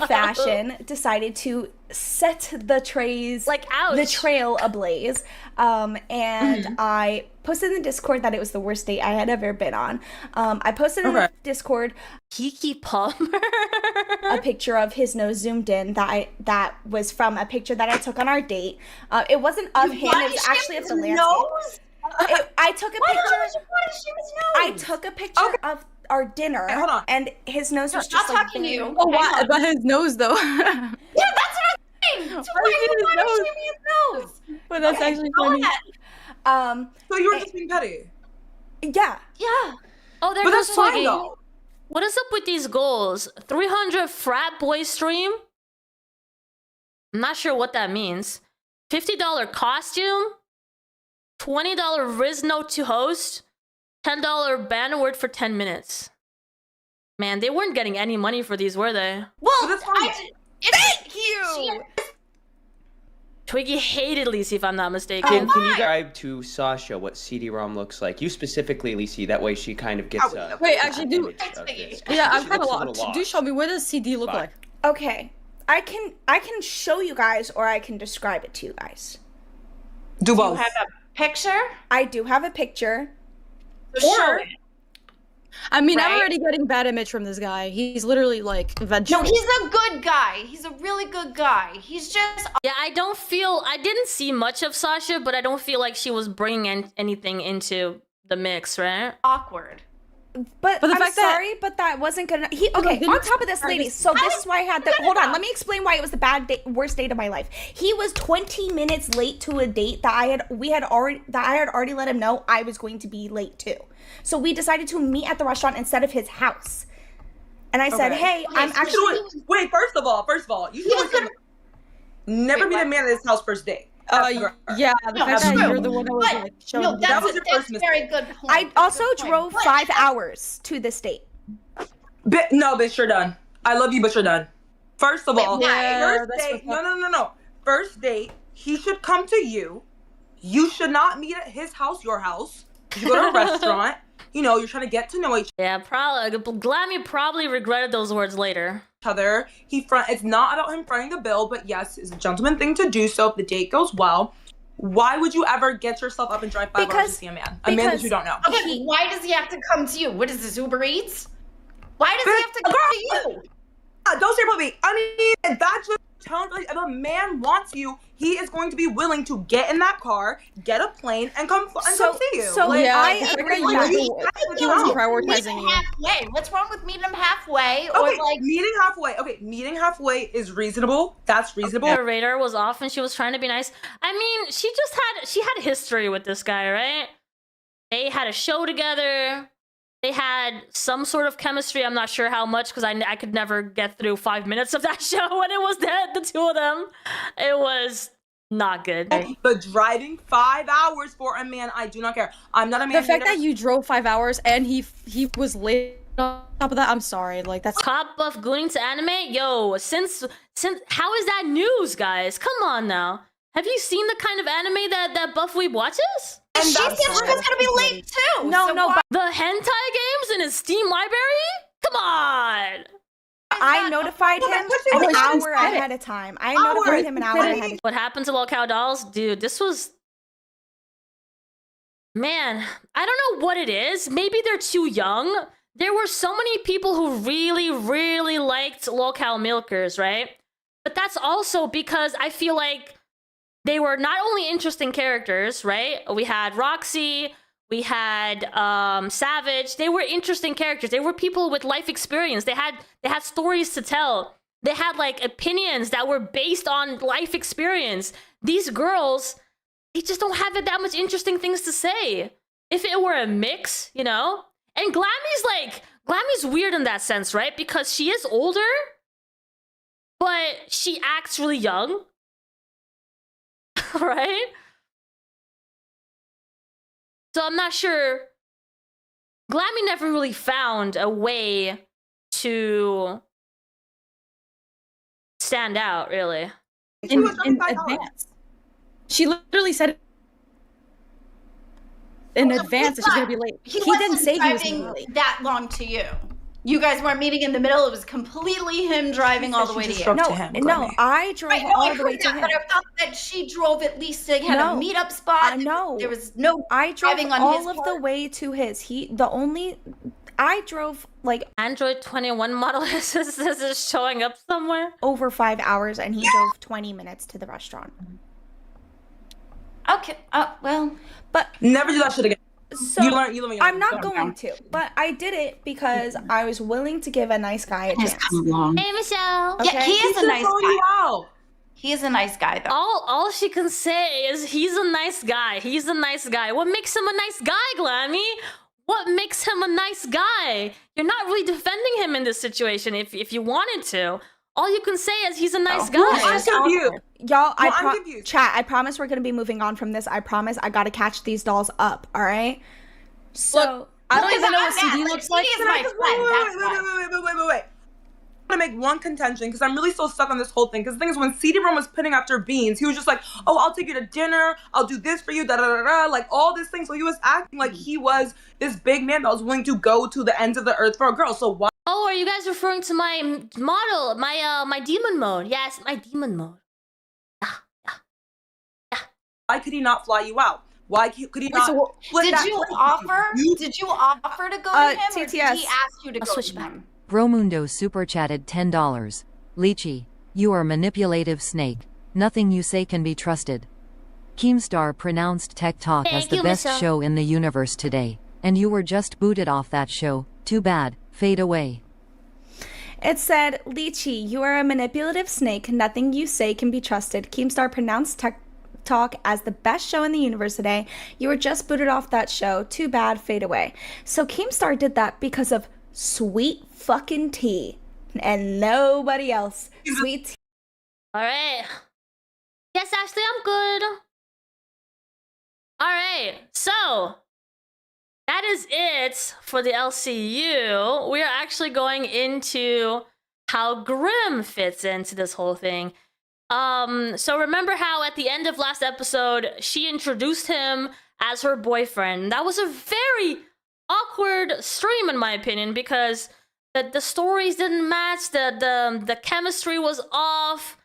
Fashion decided to set the trays, Like, ouch. the trail ablaze. And I posted in the Discord that it was the worst date I had ever been on. I posted in the Discord Kiki Palmer. a picture of his nose zoomed in that was from a picture that I took on our date. It wasn't of him, it was actually of the landscape. I took a picture. I took a picture of our dinner, hold on. and his nose was Not just like talking to you. Oh, what about his nose though? Yeah, that's what I'm saying. So why did his you want to nose? show me his nose? But that's actually Go funny. ahead. So you were just being petty. Yeah. Yeah. Oh, there But goes that's fine Twiggy. though. What is up with these goals? 300 frat boy stream? I'm not sure what that means. $50 costume? $20 Riz note to host? $10 banner word for 10 minutes. Man, they weren't getting any money for these, were they? Well, that's fine. thank you. Twiggy hated Lici, if I'm not mistaken. Can you describe to Sasha what CD ROM looks like? You specifically, Lici, that way she kind of gets Wait, actually, do. image of this. Yeah, I'm She kind of looks a little lost. Do show me, what does CD look Fine. like? Okay. I can show you guys, or I can describe it to you guys. Do You both. have a picture? I do have a picture. Sure. I mean, I'm Right? already getting bad image from this guy. He's literally like No, vegetable. he's a good guy. He's a really good guy. He's just Yeah, I didn't see much of Sasha, but I don't feel like she was bringing anything into the mix, right? awkward. But the I'm fact that- sorry, but that wasn't good enough. Okay, didn't on top of this, start ladies, this- so this is why I had the... Hold on, let me explain why it was the worst date of my life. He was 20 minutes late to a date that I had already let him know I was going to be late to. So we decided to meet at the restaurant instead of his house. And I said, hey, I'm so actually... Wait, first of all, you should never meet a man at his house first date. Yeah, the No, fact that true. you're the one that was But, like showing no, the that's, was your that's first a mistake. very good point. I That's a also good point. drove But- 5 hours to this date. No, bitch, you're done. I love you, but you're done. First of Wait, all, why? first that's date. what's No. First date, he should come to you. You should not meet at his house, your house. You go to a restaurant. You know, you're trying to get to know each Yeah, probably. Glammy probably regretted those words later. other. It's not about him fronting the bill, but yes, it's a gentleman thing to do so if the date goes well. Why would you ever get yourself up and drive 5 hours to see a man? A man that you don't know. Okay, why does he have to come to you? What is this, Uber Eats? Why does he have to come to you? Don't say me. I mean, that's just telling, like, if a man wants you, he is going to be willing to get in that car, get a plane, and come see you. So Like, Yeah, I it's agree like with you- that. He wasn't Meet prioritizing him you. halfway. What's wrong with meeting him halfway? Or Okay, like, meeting halfway. Okay, meeting halfway is reasonable. That's reasonable. Her radar was off and she was trying to be nice. I mean, she had history with this guy, right? They had a show together. They had some sort of chemistry. I'm not sure how much because I could never get through 5 minutes of that show when it was the two of them. It was not good. But driving 5 hours for a man, I do not care. I'm not a man. The fact hater. that you drove 5 hours and he was late on top of that, I'm sorry. Like, that's Cop buff gooning to anime? Yo, since how is that news, guys? Come on now. Have you seen the kind of anime that Buff Weeb watches? And she said she was gonna be late too. No, so no, why- but The hentai games in his Steam library? Come on! I notified him an hour ahead of time. I notified him an hour ahead of time. What happened to Lolcow Dolls? Dude, this was... Man, I don't know what it is. Maybe they're too young. There were so many people who really, really liked Lolcow Milkers, right? But that's also because I feel like they were not only interesting characters, right? We had Roxy, we had Savage. They were interesting characters. They were people with life experience. They had stories to tell. They had like opinions that were based on life experience. These girls, they just don't have that much interesting things to say. If it were a mix, you know? And Glammy's weird in that sense, right? Because she is older, but she acts really young. Right? So I'm not sure. Glammy never really found a way to stand out, really. In advance. She literally said in advance that she's gonna be late. He didn't say he was driving gonna be late. that long to you. You guys weren't meeting in the middle. It was completely him driving all the way to you. No, I drove Right, all I the way heard to that, him. but I thought that she drove at least to have No. a meetup spot. No, There was no I drove driving on all his of part. the way to his. I drove like Android 21 model is showing up somewhere. over 5 hours, and he drove 20 minutes to the restaurant. Okay. Well, but never do that shit again. So You learn when you're I'm not young. going to, but I did it because I was willing to give a nice guy a chance. Hey, Michelle. yeah, he is a nice guy. Wow. He is a nice guy, though. All she can say is he's a nice guy. He's a nice guy. What makes him a nice guy, Glammy? What makes him a nice guy? You're not really defending him in this situation. If you wanted to, all you can say is he's a nice guy. I'm confused. Y'all, I'm confused. chat, I promise we're gonna be moving on from this. I promise I gotta catch these dolls up, alright? So I don't even know what I'm CD mad. looks like. CD is my friend. That's why. Wait. I'm gonna make one contention because I'm really so stuck on this whole thing. Because the thing is, when CD ROM was putting after Beans, he was just like, "Oh, I'll take you to dinner. I'll do this for you." Da da da da. Like all these things. So he was acting like he was this big man that was willing to go to the ends of the earth for a girl. So why? Oh, are you guys referring to my model, my demon mode? Yes, my demon mode. Why could he not fly you out? Why could he not? Did you offer? Did you offer to go to him, or did he TTS. ask you to I'll go switch to back. him? Bromundo super chatted $10. Lici, you are manipulative snake. Nothing you say can be trusted. Keemstar pronounced Tech Talk as Thank the you, best Michelle. show in the universe today, and you were just booted off that show. Too bad. Fade away. it said, Lici, you are a manipulative snake. Nothing you say can be trusted. Keemstar pronounced Tech Talk as the best show in the universe today. You were just booted off that show. Too bad. Fade away. So Keemstar did that because of sweet fucking tea and nobody else. Sweet tea. All right. Yes, Ashley, I'm good. All right. So that is it for the LCU. We are actually going into how Grimm fits into this whole thing. So remember how at the end of last episode, she introduced him as her boyfriend. That was a very awkward stream, in my opinion, because the stories didn't match, the chemistry was off.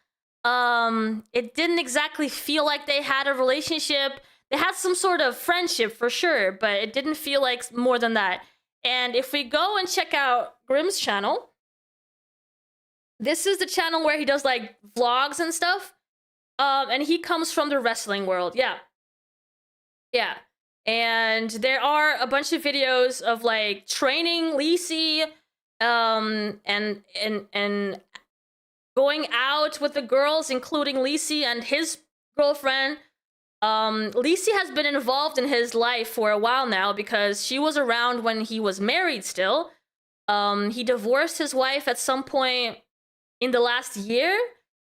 It didn't exactly feel like they had a relationship. They had some sort of friendship for sure, but it didn't feel like more than that. And if we go and check out Grimm's channel, this is the channel where he does like vlogs and stuff. And he comes from the wrestling world. Yeah. And there are a bunch of videos of like training Lici, and going out with the girls, including Lici and his girlfriend. Lici has been involved in his life for a while now because she was around when he was married still. He divorced his wife at some point in the last year,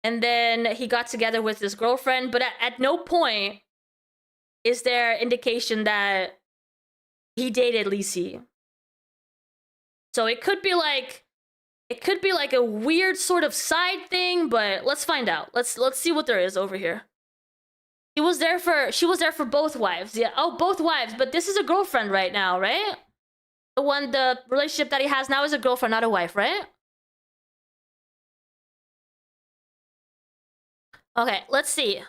and then he got together with his girlfriend, but at no point is there indication that he dated Lici. So it could be like a weird sort of side thing, but let's find out. Let's see what there is over here. She was there for both wives. Yeah. Oh, both wives. But this is a girlfriend right now, right? The relationship that he has now is a girlfriend, not a wife, right? Okay, let's see.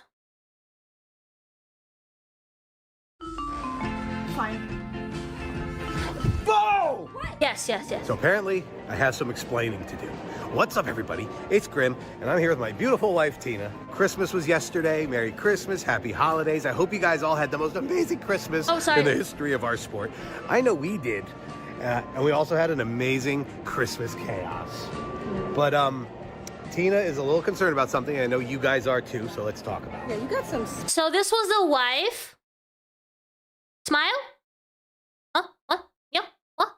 Fine. Whoa! Yes. So apparently, I have some explaining to do. What's up, everybody? It's Grimm, and I'm here with my beautiful wife, Tina. Christmas was yesterday. Merry Christmas, happy holidays. I hope you guys all had the most amazing Christmas in the history of our sport. I know we did. And we also had an amazing Christmas chaos. But, Tina is a little concerned about something, and I know you guys are too, so let's talk about it. Yeah, you got some. So this was the wife. Smile? Huh? What? Yeah? What?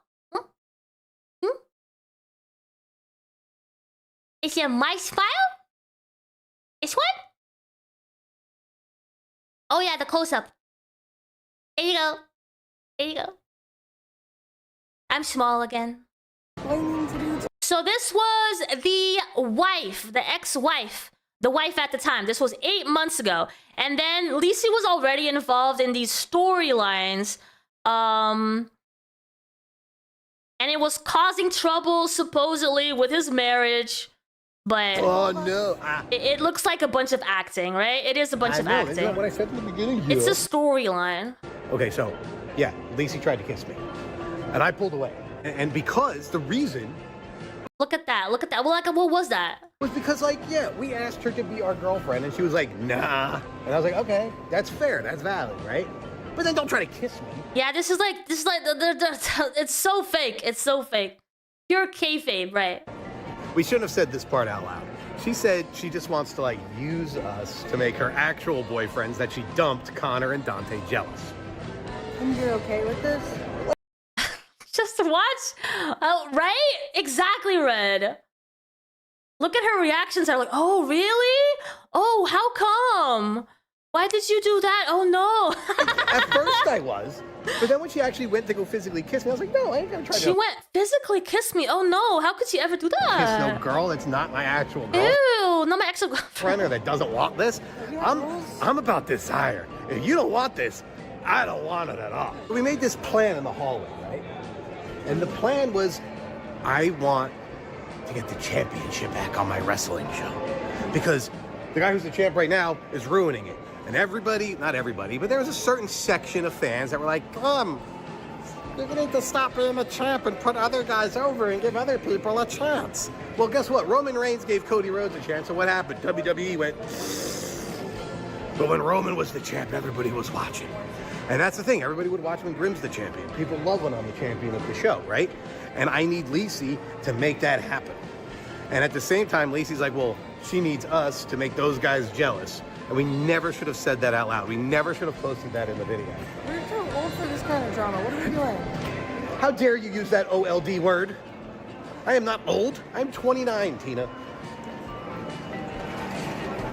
Is it my smile? This one? Oh yeah, the close-up. There you go. There you go. I'm small again. So this was the wife, the ex-wife, the wife at the time. This was 8 months ago. And then Lici was already involved in these storylines. And it was causing trouble, supposedly, with his marriage. But oh no, it looks like a bunch of acting, right? It is a bunch of acting. Isn't that what I said in the beginning? It's a storyline. Okay, so, yeah, Lici tried to kiss me. And I pulled away. And because the reason... Look at that. Well, like, what was that? Was because, like, yeah, we asked her to be our girlfriend, and she was like, nah. And I was like, okay, that's fair, that's valid, right? But then don't try to kiss me. Yeah, this is like, it's so fake. It's so fake. Pure kayfabe, right? We shouldn't have said this part out loud. She said she just wants to, like, use us to make her actual boyfriends that she dumped, Connor and Dante, jealous. And you're okay with this? Just to watch? Oh, right? Exactly, Red. Look at her reactions. They're like, oh, really? Oh, how come? Why did you do that? Oh, no. At first I was. But then when she actually went to go physically kiss me, I was like, no, I ain't gonna try to... She went physically kiss me? Oh, no. How could she ever do that? Kiss no girl that's not my actual girl. Ew, not my actual girlfriend. That doesn't want this. I'm about desire. If you don't want this, I don't want it at all. We made this plan in the hallway, right? And the plan was, I want to get the championship back on my wrestling show. Because the guy who's the champ right now is ruining it. And everybody, not everybody, but there was a certain section of fans that were like, you need to stop being a champ and put other guys over and give other people a chance. Well, guess what? Roman Reigns gave Cody Rhodes a chance, so what happened? WWE went... But when Roman was the champ, everybody was watching. And that's the thing, everybody would watch when Grimm's the champion. People love when I'm the champion of the show, right? And I need Lici to make that happen. And at the same time, Lici's like, well, she needs us to make those guys jealous. And we never should have said that out loud. We never should have posted that in the video. We're too old for this kind of drama. What are you doing? How dare you use that OLD word? I am not old. I'm 29, Tina.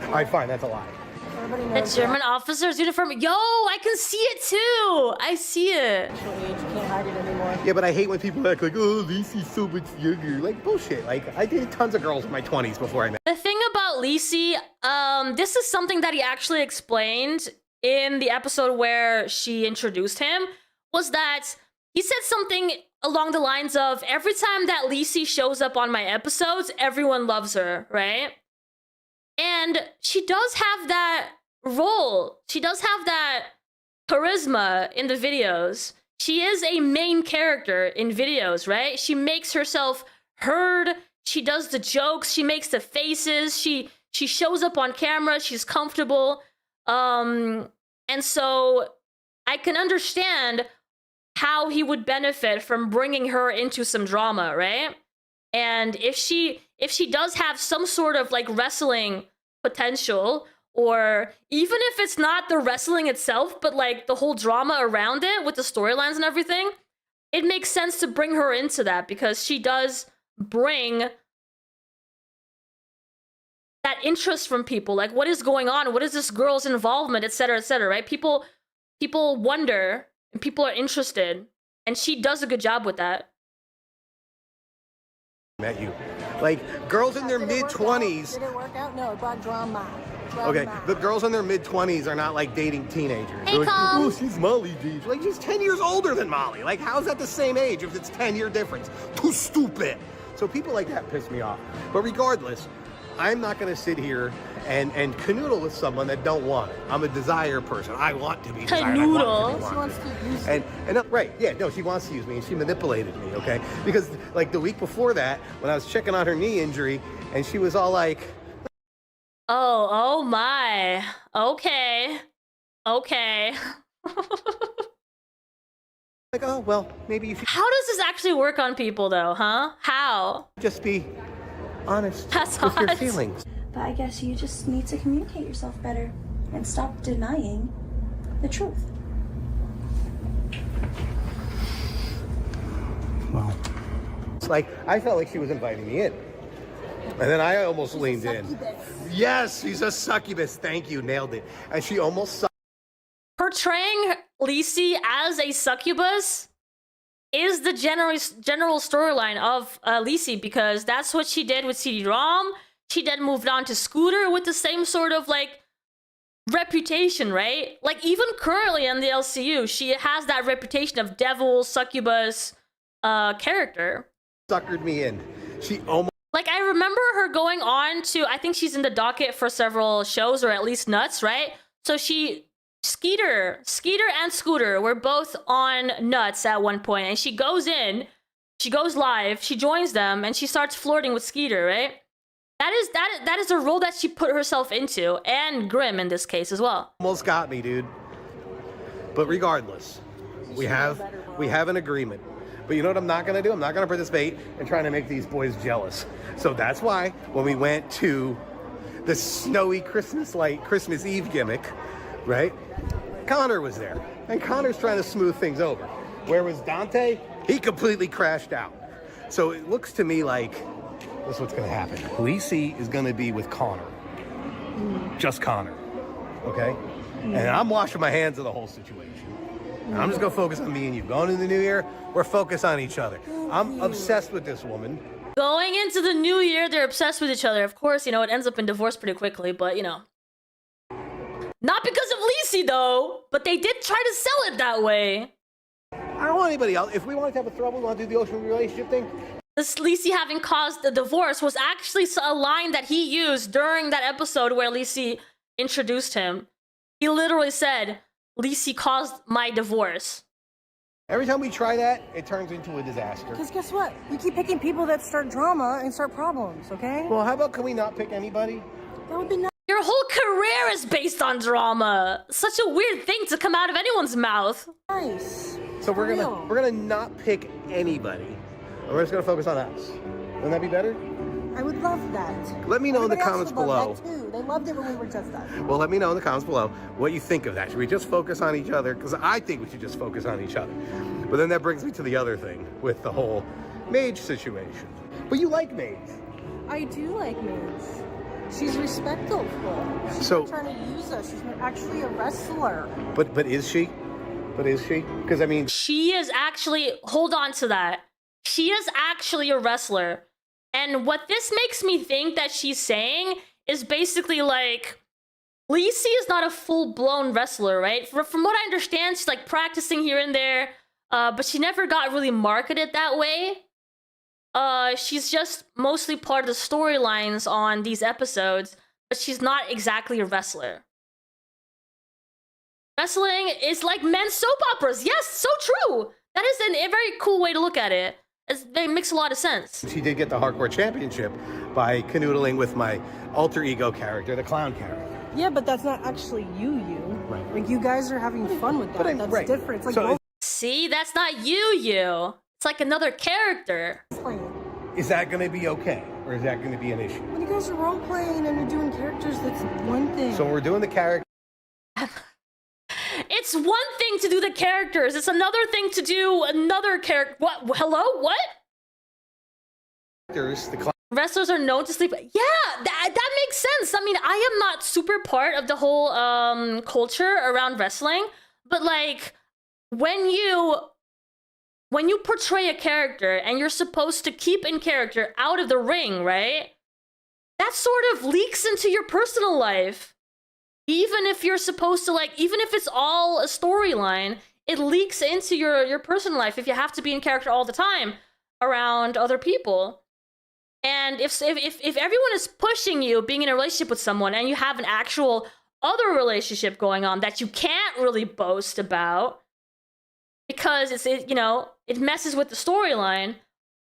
All right, fine, that's a lie. The German officer's uniform. Yo, I can see it too. I see it. You can't hide it anymore. Yeah, but I hate when people act like, oh, Lici's so much younger. Like, bullshit. Like, I dated tons of girls in my 20s before I met. The thing about Lici, this is something that he actually explained in the episode where she introduced him, was that he said something along the lines of, every time that Lici shows up on my episodes, everyone loves her, right? And she does have that role. She does have that charisma in the videos. She is a main character in videos, right? She makes herself heard. She does the jokes. She makes the faces. She shows up on camera. She's comfortable. And so I can understand how he would benefit from bringing her into some drama, right? And if she does have some sort of like wrestling potential, or even if it's not the wrestling itself, but like the whole drama around it with the storylines and everything, it makes sense to bring her into that, because she does bring that interest from people. Like, what is going on? What is this girl's involvement, etc., right? People wonder and people are interested, and she does a good job with that. Met you. Like, girls in their mid-20s. Did it work out? No, it brought drama. Okay, the girls in their mid-20s are not like dating teenagers. Hey, They're like, Tom. oh, she's Molly's age. Like, she's 10 years older than Molly. Like, how's that the same age if it's 10-year difference? Too stupid. So people like that piss me off. But regardless, I'm not going to sit here and canoodle with someone that don't want it. I'm a desire person. I want to be desired. I want to be She wants to use and right, yeah, no, she wants to use me, and she manipulated me, okay? Because, like, the week before that, when I was checking on her knee injury, and she was all like, oh my. Okay. like, oh, well, maybe you should How does this actually work on people though, huh? How? just be honest That's with your hot. feelings. But I guess you just need to communicate yourself better and stop denying the truth. Well, it's like, I felt like she was inviting me in. And then I almost leaned in. Yes, she's a succubus. Thank you, nailed it. And she almost Portraying Lici as a succubus is the general storyline of Lici, because that's what she did with CD ROM. She then moved on to Scooter with the same sort of like reputation, right? Like even currently in the LCU, she has that reputation of devil, succubus character. suckered me in. She almost Like I remember her going on to, I think she's in the docket for several shows, or at least Nuts, right? So Skeeter and Scooter were both on Nuts at one point, and she goes live, she joins them, and she starts flirting with Skeeter, right? That is a role that she put herself into, and Grimm in this case as well. almost got me, dude. But regardless, we have an agreement. But you know what I'm not gonna do? I'm not gonna participate in trying to make these boys jealous. So that's why when we went to the snowy Christmas Eve gimmick, right? Connor was there. And Connor's trying to smooth things over. Where was Dante? He completely crashed out. So it looks to me like this is what's gonna happen. Lici is gonna be with Connor. Just Connor. Okay? And I'm washing my hands of the whole situation. And I'm just gonna focus on me and you. Going into the new year, we're focused on each other. I'm obsessed with this woman. Going into the new year, they're obsessed with each other. Of course, you know, it ends up in divorce pretty quickly, but you know. Not because of Lici though, but they did try to sell it that way. I don't want anybody else. If we wanted to have a throuble, we want to do the ocean relationship thing. This Lici having caused the divorce was actually a line that he used during that episode where Lici introduced him. He literally said, Lici caused my divorce. Every time we try that, it turns into a disaster. Because guess what? You keep picking people that start drama and start problems, okay? Well, how about can we not pick anybody? That would be nice. Your whole career is based on drama. Such a weird thing to come out of anyone's mouth. So we're gonna not pick anybody. And we're just gonna focus on us. Wouldn't that be better? I would love that. Let me know in the Everybody else comments would love below. that too. They loved it when we were just us. Well, let me know in the comments below what you think of that. Should we just focus on each other? Because I think we should just focus on each other. But then that brings me to the other thing with the whole Mage situation. But you like Mage. I do like Mage. She's respectful. She's So- not trying to use us. She's actually a wrestler. But is she? But is she? Because I mean, She is actually, hold on to that. She is actually a wrestler. And what this makes me think that she's saying is basically like, Lici is not a full-blown wrestler, right? From what I understand, she's like practicing here and there, but she never got really marketed that way. She's just mostly part of the storylines on these episodes, but she's not exactly a wrestler. Wrestling is like men's soap operas. Yes, so true. That is a very cool way to look at it. They makes a lot of sense. she did get the hardcore championship by canoodling with my alter ego character, the clown character. Yeah, but that's not actually you. Right. Like, you guys are having fun with that. That's right. different. It's like So See, that's not you. It's like another character. role-playing. is that going to be okay? Or is that going to be an issue? When you guys are role-playing and you're doing characters, that's one thing. So we're doing the character. It's one thing to do the characters. It's another thing to do another character. What? Hello? What? The Wrestlers are known to sleep. Yeah, that makes sense. I mean, I am not super part of the whole culture around wrestling, but like when you when you portray a character and you're supposed to keep in character out of the ring, right? That sort of leaks into your personal life. Even if you're supposed to, like, even if it's all a storyline, it leaks into your personal life if you have to be in character all the time around other people. And if everyone is pushing you being in a relationship with someone and you have an actual other relationship going on that you can't really boast about because it messes with the storyline,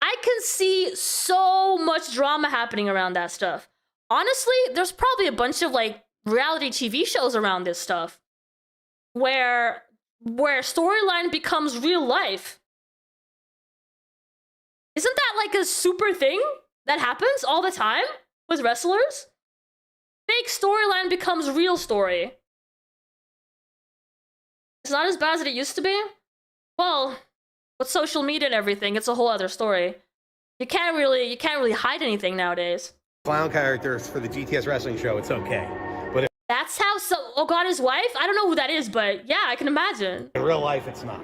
I can see so much drama happening around that stuff. Honestly, there's probably a bunch of like reality TV shows around this stuff where storyline becomes real life. Isn't that like a super thing that happens all the time with wrestlers? Fake storyline becomes real story. It's not as bad as it used to be. Well, with social media and everything, it's a whole other story. You can't really hide anything nowadays. Clown characters for the GTS wrestling show, it's okay. But That's how Oh God, his wife? I don't know who that is, but yeah, I can imagine. in real life, it's not.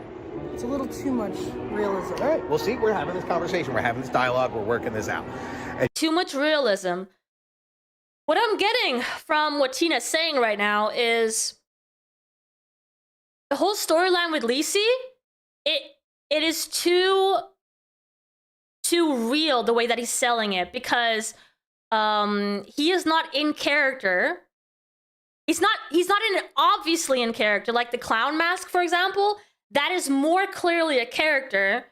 It's a little too much realism. All right, we'll see. We're having this conversation. We're having this dialogue. We're working this out. Too much realism. What I'm getting from what Tina's saying right now is the whole storyline with Lici, it is too real the way that he's selling it, because he is not in character. He's not obviously in character, like the clown mask, for example. That is more clearly a character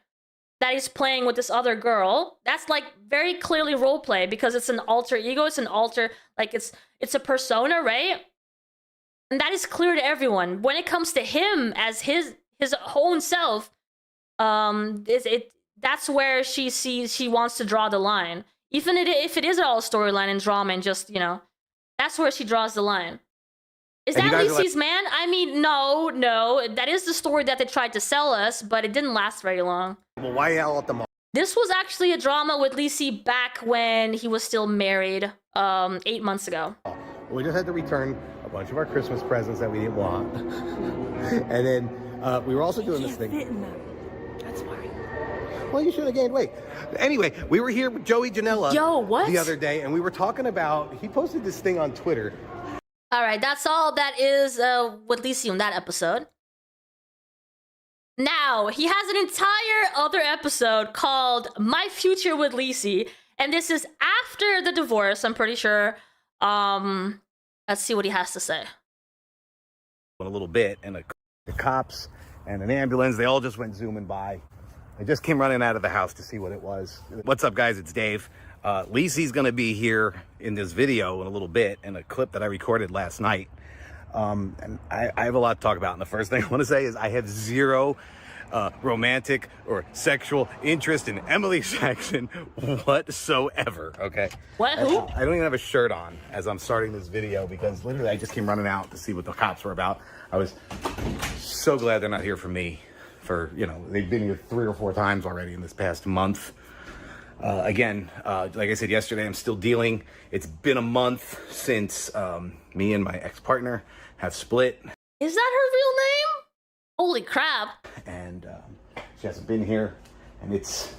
that he's playing with this other girl. That's like very clearly roleplay because it's an alter ego. It's an it's a persona, right? And that is clear to everyone. When it comes to him as his own self, that's where she wants to draw the line. Even if it is all storyline and drama and just, that's where she draws the line. Is that Lici's man? I mean, no. That is the story that they tried to sell us, but it didn't last very long. Well, why yell at them all? This was actually a drama with Lici back when he was still married, 8 months ago. We just had to return a bunch of our Christmas presents that we didn't want. And then we were also doing this thing. Fit in them. That's why. Well, you should have gained weight. Anyway, we were here with Joey Janela the other day, and we were talking about, he posted this thing on Twitter. All right, that's all that is with Lici on that episode. Now, he has an entire other episode called My Future with Lici, and this is after the divorce, I'm pretty sure. Let's see what he has to say. A little bit, and the cops and an ambulance, they all just went zooming by. They just came running out of the house to see what it was. What's up, guys? It's Dave. Lici's gonna be here in this video in a little bit, in a clip that I recorded last night. And I have a lot to talk about. And the first thing I want to say is I have zero romantic or sexual interest in Emily Saxon whatsoever, okay? What? Who? I don't even have a shirt on as I'm starting this video because literally I just came running out to see what the cops were about. I was so glad they're not here for me. They've been here 3 or 4 times already in this past month. Again, like I said yesterday, I'm still dealing. It's been a month since me and my ex-partner have split. Is that her real name? Holy crap. And she hasn't been here, and it's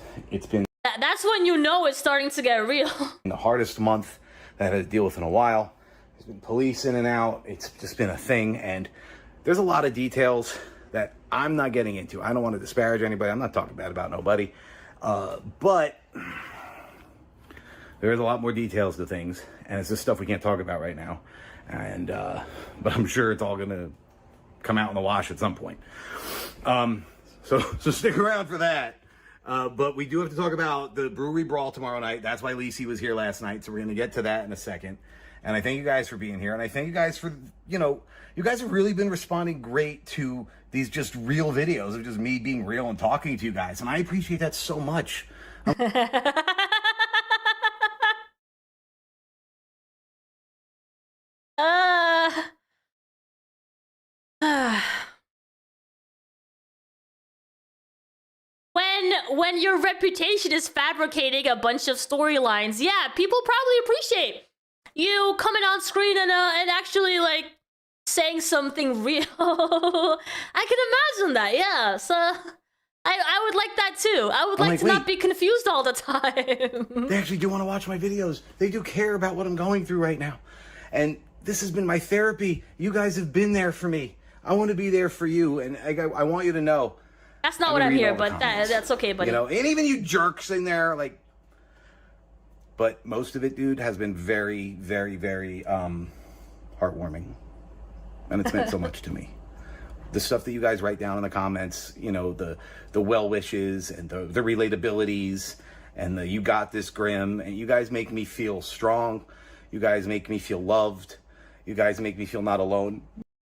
been... That's when you know it's starting to get real. the hardest month that I've had to deal with in a while. There's been police in and out. It's just been a thing, and there's a lot of details that I'm not getting into. I don't want to disparage anybody. I'm not talking bad about nobody. But there's a lot more details to things, and it's just stuff we can't talk about right now. And but I'm sure it's all gonna come out in the wash at some point. So stick around for that. But we do have to talk about the brewery brawl tomorrow night. That's why Lici was here last night, so we're gonna get to that in a second. And I thank you guys for being here, and I thank you guys for, you guys have really been responding great to these just real videos of just me being real and talking to you guys, and I appreciate that so much. When your reputation is fabricating a bunch of storylines, yeah, people probably appreciate you coming on screen and actually like saying something real. I can imagine that, yeah. So I would like that too. I would I'm like like, to not be confused all the time. They actually do want to watch my videos. They do care about what I'm going through right now. And this has been my therapy. You guys have been there for me. I want to be there for you. And I want you to know. That's not what I'm here, but that's okay, buddy. You know, and even you jerks in there, like. But most of it, dude, has been very, very, very heartwarming. And it's meant so much to me. The stuff that you guys write down in the comments, you know, the well wishes and the relatabilities and the you got this, Grimm, and you guys make me feel strong. You guys make me feel loved. You guys make me feel not alone.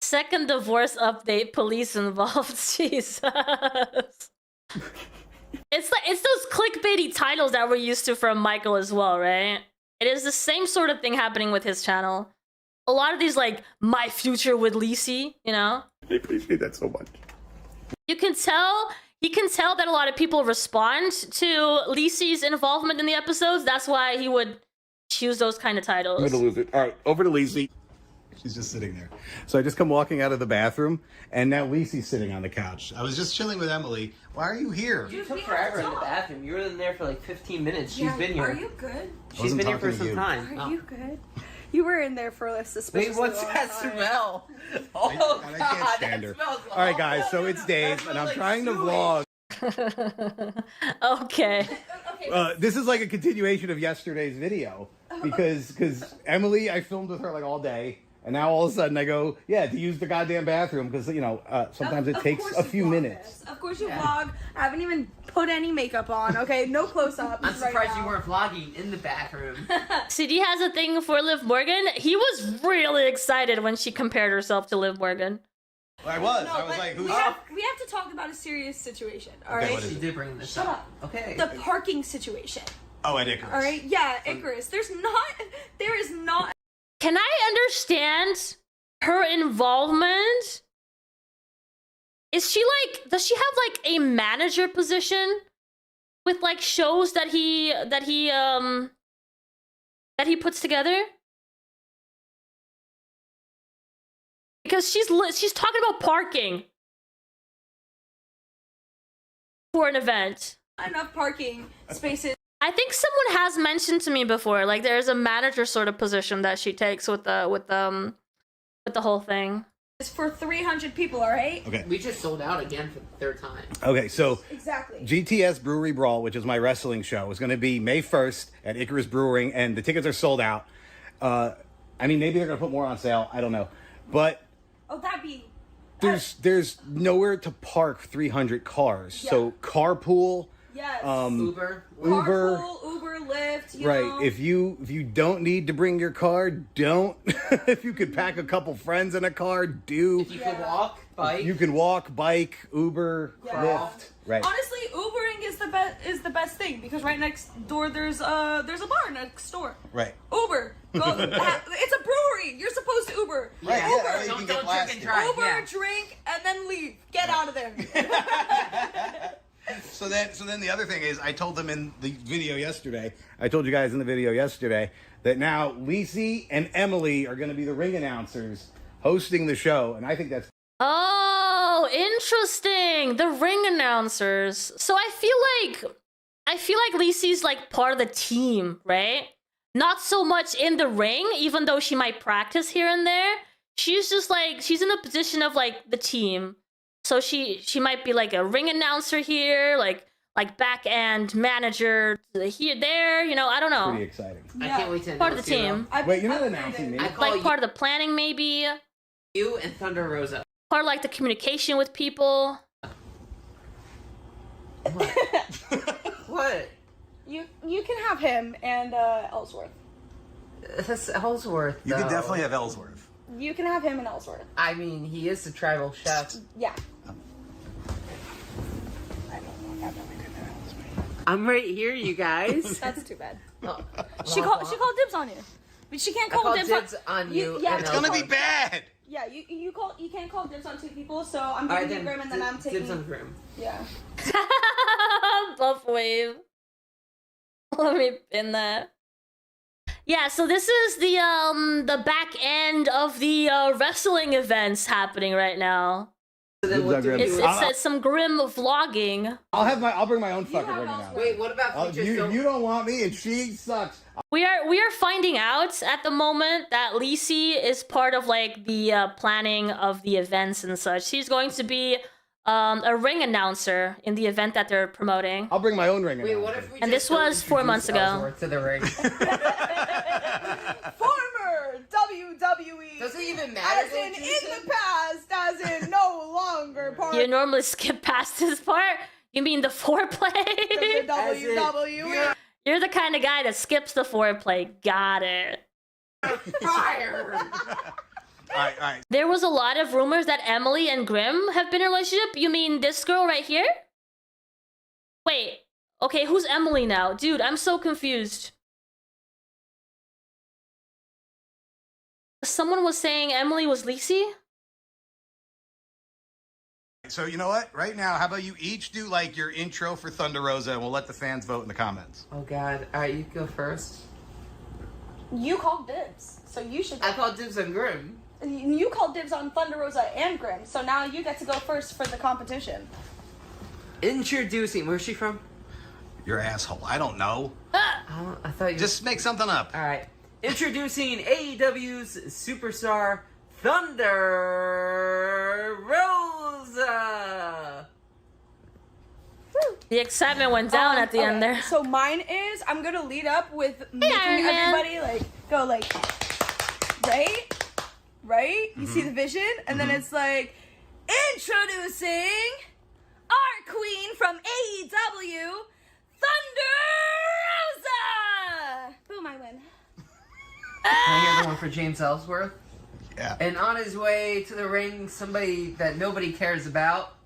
Second divorce update, police involved. Jesus. It's those clickbaity titles that we're used to from Michael as well, right? It is the same sort of thing happening with his channel. A lot of these, like, my future with Lici, you know? I appreciate that so much. You can tell that a lot of people respond to Lici's involvement in the episodes. That's why he would choose those kind of titles. I'm gonna lose it. All right, over to Lici. She's just sitting there. So I just come walking out of the bathroom, and now Lici's sitting on the couch. I was just chilling with Emily. Why are you here? You took forever in the bathroom. You were in there for like 15 minutes. She's been here. Are you good? She's been here for some time. Are you good? You were in there for a suspiciously Wait, what's long that time. smell? Oh, I can't stand her. All right, guys, so it's Dave, and I'm trying to vlog. Okay. This is like a continuation of yesterday's video, because Emily, I filmed with her like all day, and now all of a sudden I go, yeah, to use the goddamn bathroom, because, you know, sometimes it takes a few minutes. Of course you vlog. I haven't even put any makeup on, okay? No close-ups. I'm surprised you weren't vlogging in the bathroom. CD has a thing for Liv Morgan. He was really excited when she compared herself to Liv Morgan. I was No, like, who's we have to talk about a serious situation, all right? what is She did bring this Shut up. up. Okay. The parking situation, Oh, at Icarus. all right? Yeah, Icarus. There is not. Can I understand her involvement? Is she like, does she have like a manager position with like shows that he puts together? Because she's talking about parking for an event. Enough parking spaces. I think someone has mentioned to me before, like there's a manager sort of position that she takes with the whole thing. It's for 300 people, all right? Okay. We just sold out again for the third time. Okay, so Exactly. GTS Brewery Brawl, which is my wrestling show, is going to be May 1st at Icarus Brewing, and the tickets are sold out. I mean, maybe they're going to put more on sale. I don't know. But Oh, that'd be. there's nowhere to park 300 cars. So carpool, Yes. Uber. Carpool, Uber, Lyft. You right. know. If you don't need to bring your car, don't. If you could pack a couple friends in a car, do. If you could walk, bike. You can walk, bike, Uber, Lyft. Right. Honestly, Ubering is the best thing because right next door there's a bar next door. Right. Uber. Go. It's a brewery. You're supposed to Uber. Right, Uber. yeah, you can get blasted. Uber, drink, and then leave. Get out of there. So then the other thing is, I told them in the video yesterday, I told you guys in the video yesterday, that now Lici and Emily are going to be the ring announcers hosting the show, and I think that's... Oh, interesting. The ring announcers. So I feel like Lici's like part of the team, right? Not so much in the ring, even though she might practice here and there. She's just like, she's in the position of like the team. So she might be like a ring announcer here, like back end manager here, there, you know, I don't know. Pretty exciting. I can't wait to Part of the team. Wait, you're not announcing me. Like part of the planning, maybe. You and Thunder Rosa. Part of like the communication with people. What? You can have him and Ellsworth. That's Ellsworth. You can though. definitely have Ellsworth. You can have him and Ellsworth. I mean, he is the tribal chef. Yeah. I'm right here, you guys. That's too bad. Oh, She called dibs on you, but she can't I call called dibs, dibs on you. Yeah, and It's gonna be bad! Yeah, you can't call dibs on two people. So I'm All right, giving you then Grimm, and then I'm taking. dibs on Grimm. Yeah. Buff wave. Let me pin that. Yeah, so this is the back end of the wrestling events happening right now. It's some grim vlogging. I'll bring my own fucking ring now. Wait, what about You don't want me, and she sucks. We are finding out at the moment that Lici is part of like the planning of the events and such. She's going to be a ring announcer in the event that they're promoting. I'll bring my own ring. Wait, what if we And this was 4 months ago. to the ring? Former WWE. Does it even matter? As in the past, as in no longer part You normally skip past this part? You mean the foreplay? of the WWE. You're the kind of guy that skips the foreplay. Got it. Fire! Alright. There was a lot of rumors that Emily and Grimm have been in a relationship. You mean this girl right here? Wait. Okay, who's Emily now? Dude, I'm so confused. Someone was saying Emily was Lici? So you know what? Right now, how about you each do like your intro for Thunder Rosa, and we'll let the fans vote in the comments. Oh God! All right, you go first. You called dibs, so you should. I called dibs on Grimm. You called dibs on Thunder Rosa and Grimm, so now you get to go first for the competition. Introducing. Where's she from? Your asshole. I don't know. I thought you just make something up. All right. Introducing AEW's superstar Thunder Rosa. The excitement went down at the end there. So mine is I'm gonna lead up with making everybody like go like right. You see the vision, and then it's like introducing our queen from AEW, Thunder Rosa. Boom! I win. Can I hear the one for James Ellsworth? Yeah. And on his way to the ring, somebody that nobody cares about.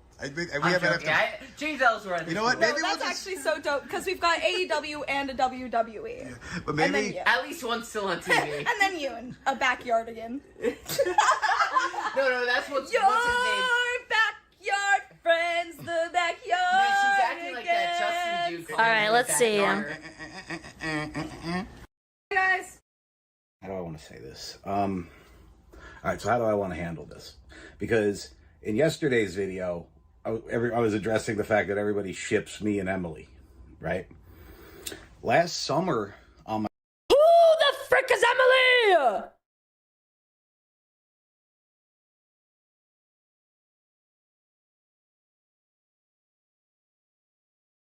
James Ellsworth. You know what? No, Maybe that's actually so dope because we've got AEW and a WWE. Yeah, but maybe and then at least one still on TV. And then you in a backyard again. No, that's what's your what's his name? backyard friends, the backyard. No, she's acting like that Justin dude. All right, let's see. Hey guys. How do I want to say this? All right, so how do I want to handle this? Because in yesterday's video, I was addressing the fact that everybody ships me and Emily, right? Last summer on my... Who the frick is Emily?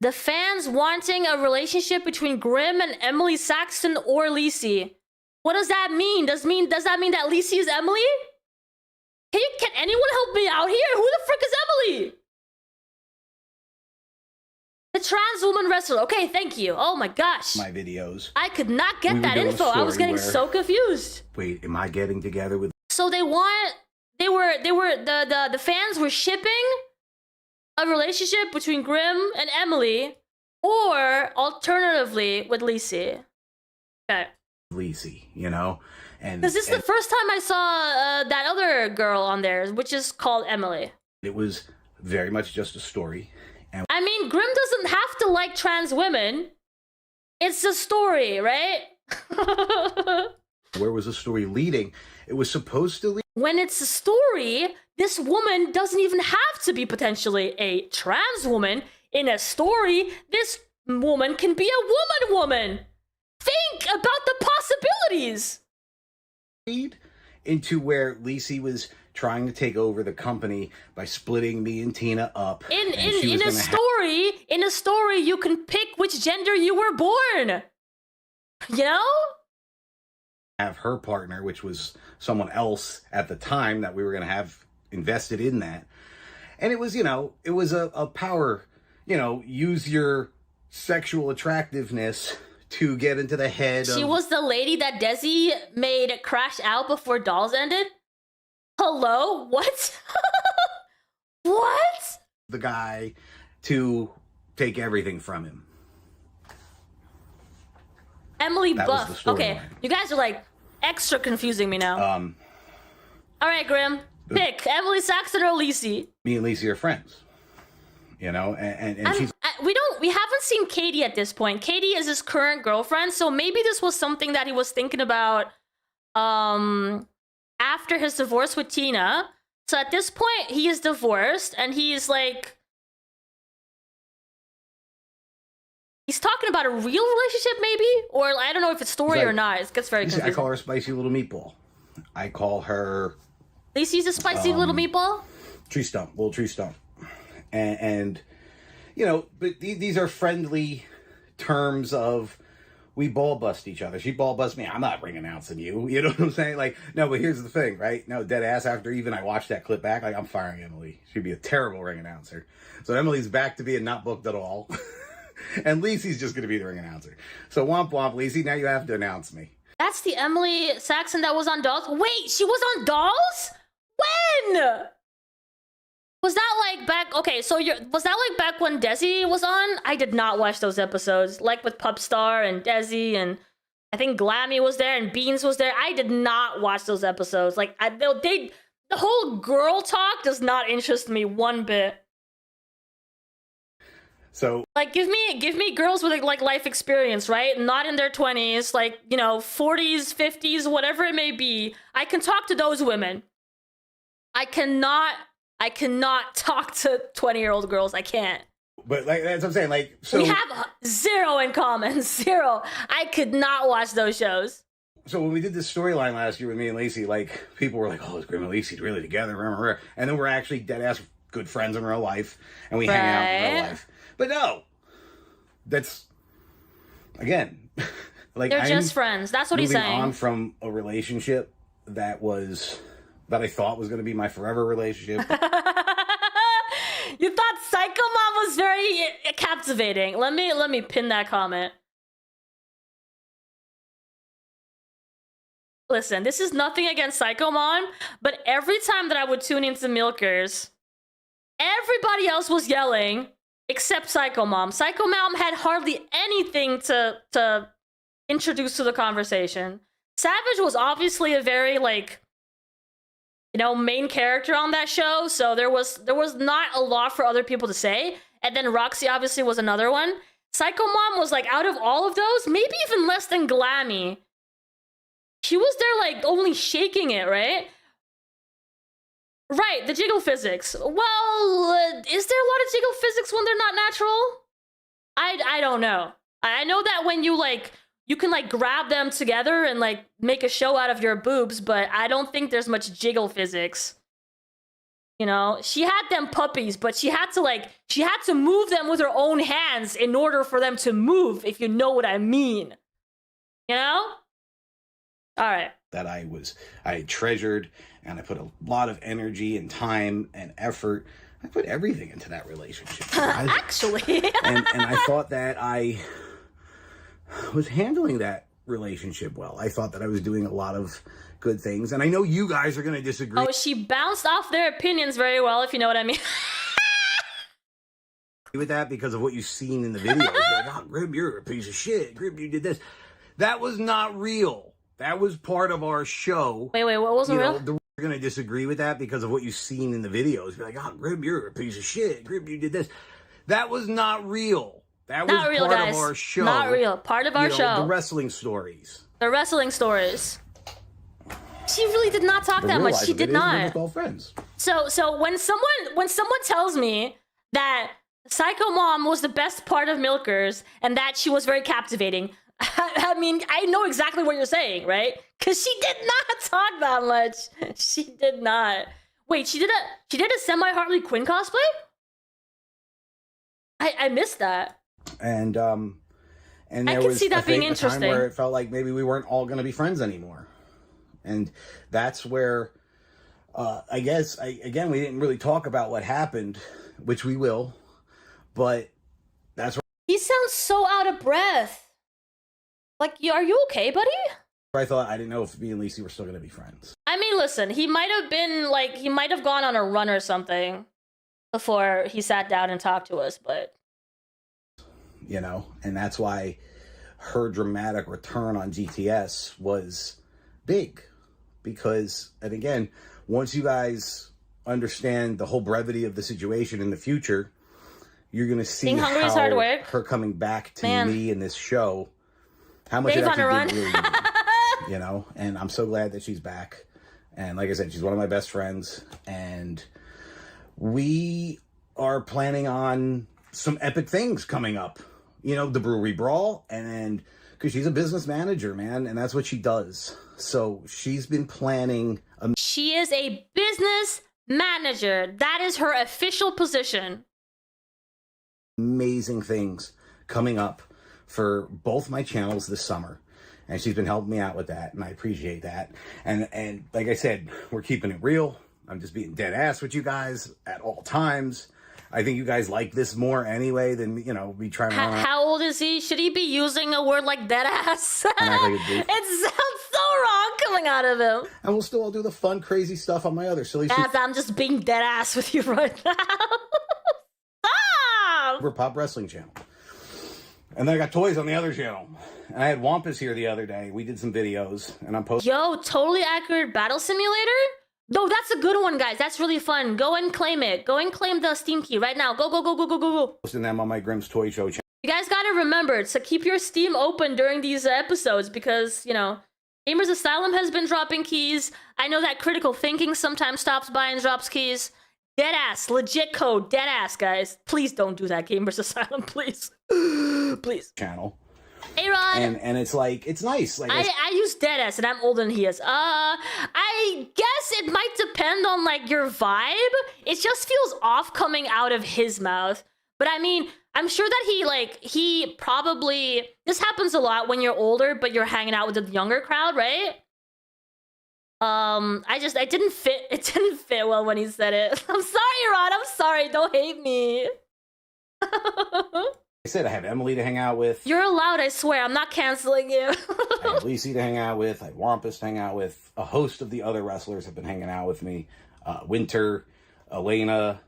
The fans wanting a relationship between Grimm and Emily Saxton or Lici. What does that mean? Does that mean that Lici is Emily? Can anyone help me out here? Who the frick is Emily? The trans woman wrestler. Okay, thank you. Oh my gosh. My videos. I could not get that info. I was getting so confused. Wait, am I getting together with... So the fans were shipping a relationship between Grimm and Emily, or alternatively with Lici. Okay. Lici, you know? And because this is the first time I saw that other girl on there, which is called Emily. It was very much just a story. And I mean, Grimm doesn't have to like trans women. It's a story, right? where was the story leading? It was supposed to lead... When it's a story, this woman doesn't even have to be potentially a trans woman. In a story, this woman can be a woman. Think about the possibilities. Into where Lici was trying to take over the company by splitting me and Tina up. In a story, you can pick which gender you were born. You know? Have her partner, which was someone else at the time that we were going to have invested in that. And it was, it was a power, use your sexual attractiveness to get into the head She was the lady that Desi made crash out before Dolls ended? Hello? What? What? The guy to take everything from him. Emily That was Buff. the Okay, storyline. you guys are like extra confusing me now. All right, Grimm. Pick Emily Saxton or Lici. Me and Lici are friends. And she's... We haven't seen Katie at this point. Katie is his current girlfriend, so maybe this was something that he was thinking about after his divorce with Tina. So at this point, he is divorced, and he's like, he's talking about a real relationship, maybe, or I don't know if it's story or not. It gets very confusing. I call her spicy little meatball. I call her. Lici's a spicy little meatball. Little tree stump, and you know, but these are friendly terms of. We ball bust each other. She ball busts me. I'm not ring announcing you. You know what I'm saying? Like, no, but here's the thing, right? No, dead ass, after even I watched that clip back, like, I'm firing Emily. She'd be a terrible ring announcer. So Emily's back to being not booked at all. And Lici's just going to be the ring announcer. So womp womp, Lici, now you have to announce me. That's the Emily Saxon that was on Dolls? Wait, she was on Dolls? When? Was that like back, okay, so was that like back when Desi was on? I did not watch those episodes, like with Pupstar and Desi, and I think Glammy was there and Beans was there. I did not watch those episodes. Like, the whole girl talk does not interest me one bit. So, like, give me girls with like life experience, right? Not in their 20s, like, you know, 40s, 50s, whatever it may be. I can talk to those women. I cannot talk to 20-year-old girls. I can't. But like that's what I'm saying. Like, so we have zero in common. Zero. I could not watch those shows. So when we did this storyline last year with me and Lici, like people were like, "Oh, is Grimm and Lici really together?" And then we're actually dead ass good friends in real life, and we hang out in real life. But no, that's again, like they're just friends. That's what he's saying. Moving on from a relationship that I thought was going to be my forever relationship. You thought Psycho Mom was very captivating. Let me pin that comment. Listen, this is nothing against Psycho Mom, but every time that I would tune into Milkers, everybody else was yelling except Psycho Mom. Psycho Mom had hardly anything to introduce to the conversation. Savage was obviously a very like, you know, main character on that show, so there was not a lot for other people to say. And then Roxy obviously was another one. Psycho Mom was like, out of all of those, maybe even less than Glammy. She was there like only shaking it, right? Right, the jiggle physics. Well, is there a lot of jiggle physics when they're not natural? I don't know. I know that when you can like grab them together and like make a show out of your boobs, but I don't think there's much jiggle physics. You know, she had them puppies, but she had to move them with her own hands in order for them to move, if you know what I mean. You know? All right. That I had treasured, and I put a lot of energy and time and effort. I put everything into that relationship. Actually. and I thought that I was handling that relationship well. I thought that I was doing a lot of good things, and I know you guys are going to disagree. Oh, she bounced off their opinions very well, if you know what I mean. With that because of what you've seen in the videos. Like, oh, Grimm, you're a piece of shit. Grimm, you did this. That was not real. That was part of our show. Wait, what wasn't real? We're going to disagree with that because of what you've seen in the videos. Be like, oh, Grimm, you're a piece of shit. Grimm, you did this. That was not real. That was real, part guys. of our show. Not real. Part of our show. The wrestling stories. The wrestling stories. She really did not talk that much. She did not. We're all friends. So when someone tells me that Psycho Mom was the best part of Milkers and that she was very captivating, I mean, I know exactly what you're saying, right? Because she did not talk that much. She did not. Wait, she did a semi Harley Quinn cosplay? I missed that. And there I can see that being interesting. A time where it felt like maybe we weren't all going to be friends anymore, and that's where I guess again we didn't really talk about what happened, which we will, but that's where he sounds so out of breath. Like, are you okay, buddy? I thought I didn't know if me and Lici were still going to be friends. I mean, listen, he might have gone on a run or something before he sat down and talked to us, but you know, and that's why her dramatic return on GTS was big, because, and again, once you guys understand the whole brevity of the situation in the future, you're going to see how her coming back to me in this show, how much it actually did really mean, you know, and I'm so glad that she's back. And like I said, she's one of my best friends. And we are planning on some epic things coming up. You know, the brewery brawl, and because she's a business manager, man, and that's what she does. So she's been planning. She is a business manager. That is her official position. Amazing things coming up for both my channels this summer. And she's been helping me out with that, and I appreciate that. And like I said, we're keeping it real. I'm just being dead ass with you guys at all times. I think you guys like this more anyway than, you know, me trying to... How old is he? Should he be using a word like dead ass? Like it sounds so wrong coming out of him. And we'll still all do the fun, crazy stuff on my other silly shit. I'm just being dead ass with you right now. Stop! We're Pop Wrestling channel. And then I got toys on the other channel. And I had Wampus here the other day. We did some videos, and I'm posting... Yo, Totally Accurate Battle Simulator? No, that's a good one, guys. That's really fun. Go and claim it. Go and claim the Steam key right now. Go, go, go, go, go, go, go. Posting them on my Grimm's Toy Show channel. You guys gotta remember to keep your Steam open during these episodes because, you know, Gamers Asylum has been dropping keys. I know that Critical Thinking sometimes stops by and drops keys. Deadass, legit code, deadass, guys. Please don't do that, Gamers Asylum, please. Please. Channel. Hey, Rod. And it's like, it's nice. Like I use deadass and I'm older than he is. I guess it might depend on, like, your vibe. It just feels off coming out of his mouth. But I mean, I'm sure that he probably... This happens a lot when you're older, but you're hanging out with the younger crowd, right? It didn't fit well when he said it. I'm sorry, Rod. I'm sorry. Don't hate me. I said I have Emily to hang out with. You're allowed, I swear. I'm not canceling you. I have Lici to hang out with. I have Wampus to hang out with. A host of the other wrestlers have been hanging out with me. Winter, Elena,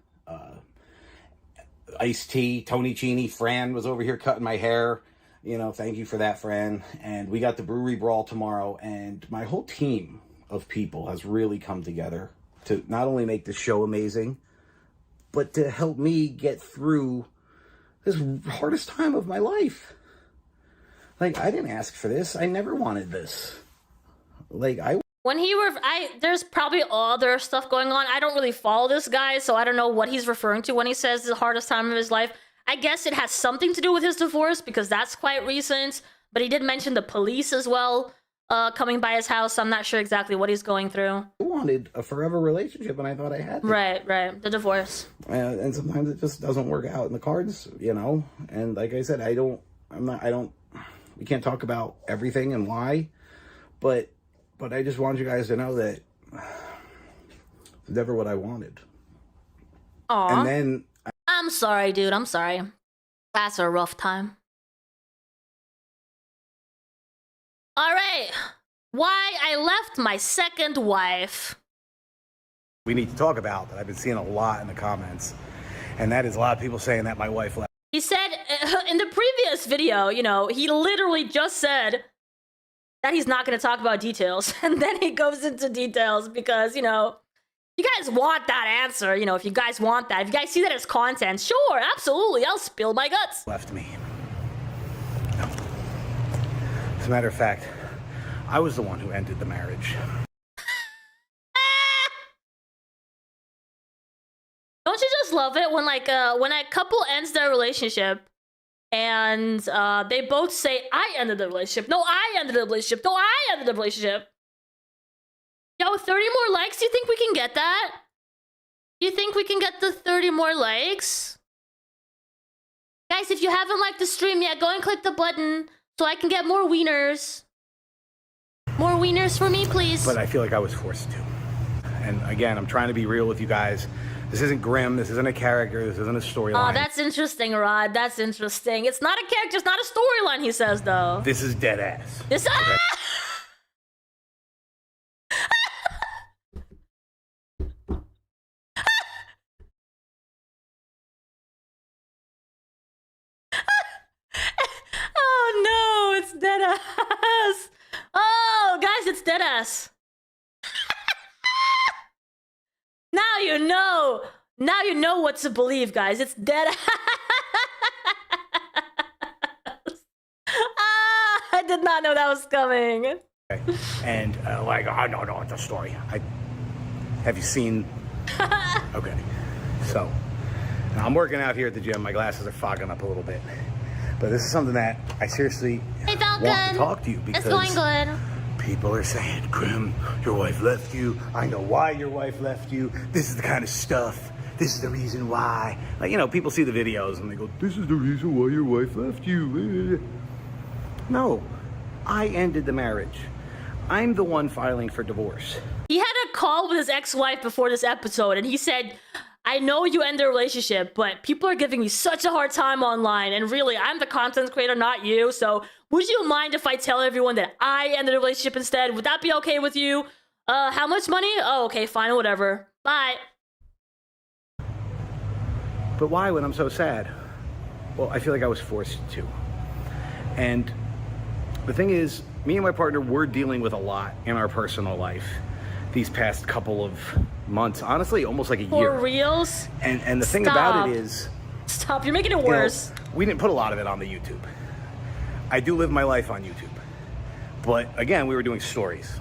Ice-T, Tony Cini, Fran was over here cutting my hair. You know, thank you for that, Fran. And we got the brewery brawl tomorrow, and my whole team of people has really come together to not only make this show amazing, but to help me get through this hardest time of my life. Like, I didn't ask for this. I never wanted this. Like, there's probably other stuff going on. I don't really follow this guy, so I don't know what he's referring to when he says the hardest time of his life. I guess it has something to do with his divorce because that's quite recent, but he did mention the police as well coming by his house. So I'm not sure exactly what he's going through. I wanted a forever relationship, and I thought I had to. Right. The divorce. And sometimes it just doesn't work out in the cards, you know? And like I said, we can't talk about everything and why, but I just want you guys to know that it's never what I wanted. Aw. And then... I'm sorry, dude. I'm sorry. That's a rough time. All right. Why I left my second wife. We need to talk about that I've been seeing a lot in the comments. And that is a lot of people saying that my wife left. He said in the previous video, you know, he literally just said that he's not going to talk about details. And then he goes into details because, you know, you guys want that answer. You know, if you guys want that, if you guys see that as content, sure, absolutely, I'll spill my guts. Left me. As a matter of fact, I was the one who ended the marriage. Don't you just love it when when a couple ends their relationship and they both say, I ended the relationship. No, I ended the relationship. No, I ended the relationship. Yo, 30 more likes? You think we can get that? You think we can get the 30 more likes? Guys, if you haven't liked the stream yet, go and click the button so I can get more wieners. More wieners for me, please. But I feel like I was forced to. And again, I'm trying to be real with you guys. This isn't Grimm. This isn't a character. This isn't a storyline. Oh, that's interesting, Rod. That's interesting. It's not a character. It's not a storyline, he says, though. This is dead ass. This... Okay? Oh, no. It's dead ass. Oh, guys, it's dead ass. Now you know. Now you know what to believe, guys. It's dead ass. I did not know that was coming. And I know it's a story. Have you seen? Okay. So, now I'm working out here at the gym. My glasses are fogging up a little bit. But this is something that I seriously want to talk to you because it's going good. People are saying, Grimm, your wife left you. I know why your wife left you. This is the kind of stuff. This is the reason why. Like, you know, people see the videos and they go, this is the reason why your wife left you. No, I ended the marriage. I'm the one filing for divorce. He had a call with his ex-wife before this episode, and he said, I know you ended a relationship, but people are giving me such a hard time online, and really, I'm the content creator, not you, so would you mind if I tell everyone that I ended a relationship instead? Would that be okay with you? How much money? Oh, okay, fine, whatever. Bye. But why when I'm so sad? Well, I feel like I was forced to. And the thing is, me and my partner were dealing with a lot in our personal life these past couple of months. Honestly, almost like a year. For reals? And the thing about it is... Stop, you're making it worse. We didn't put a lot of it on the YouTube. I do live my life on YouTube. But again, we were doing stories.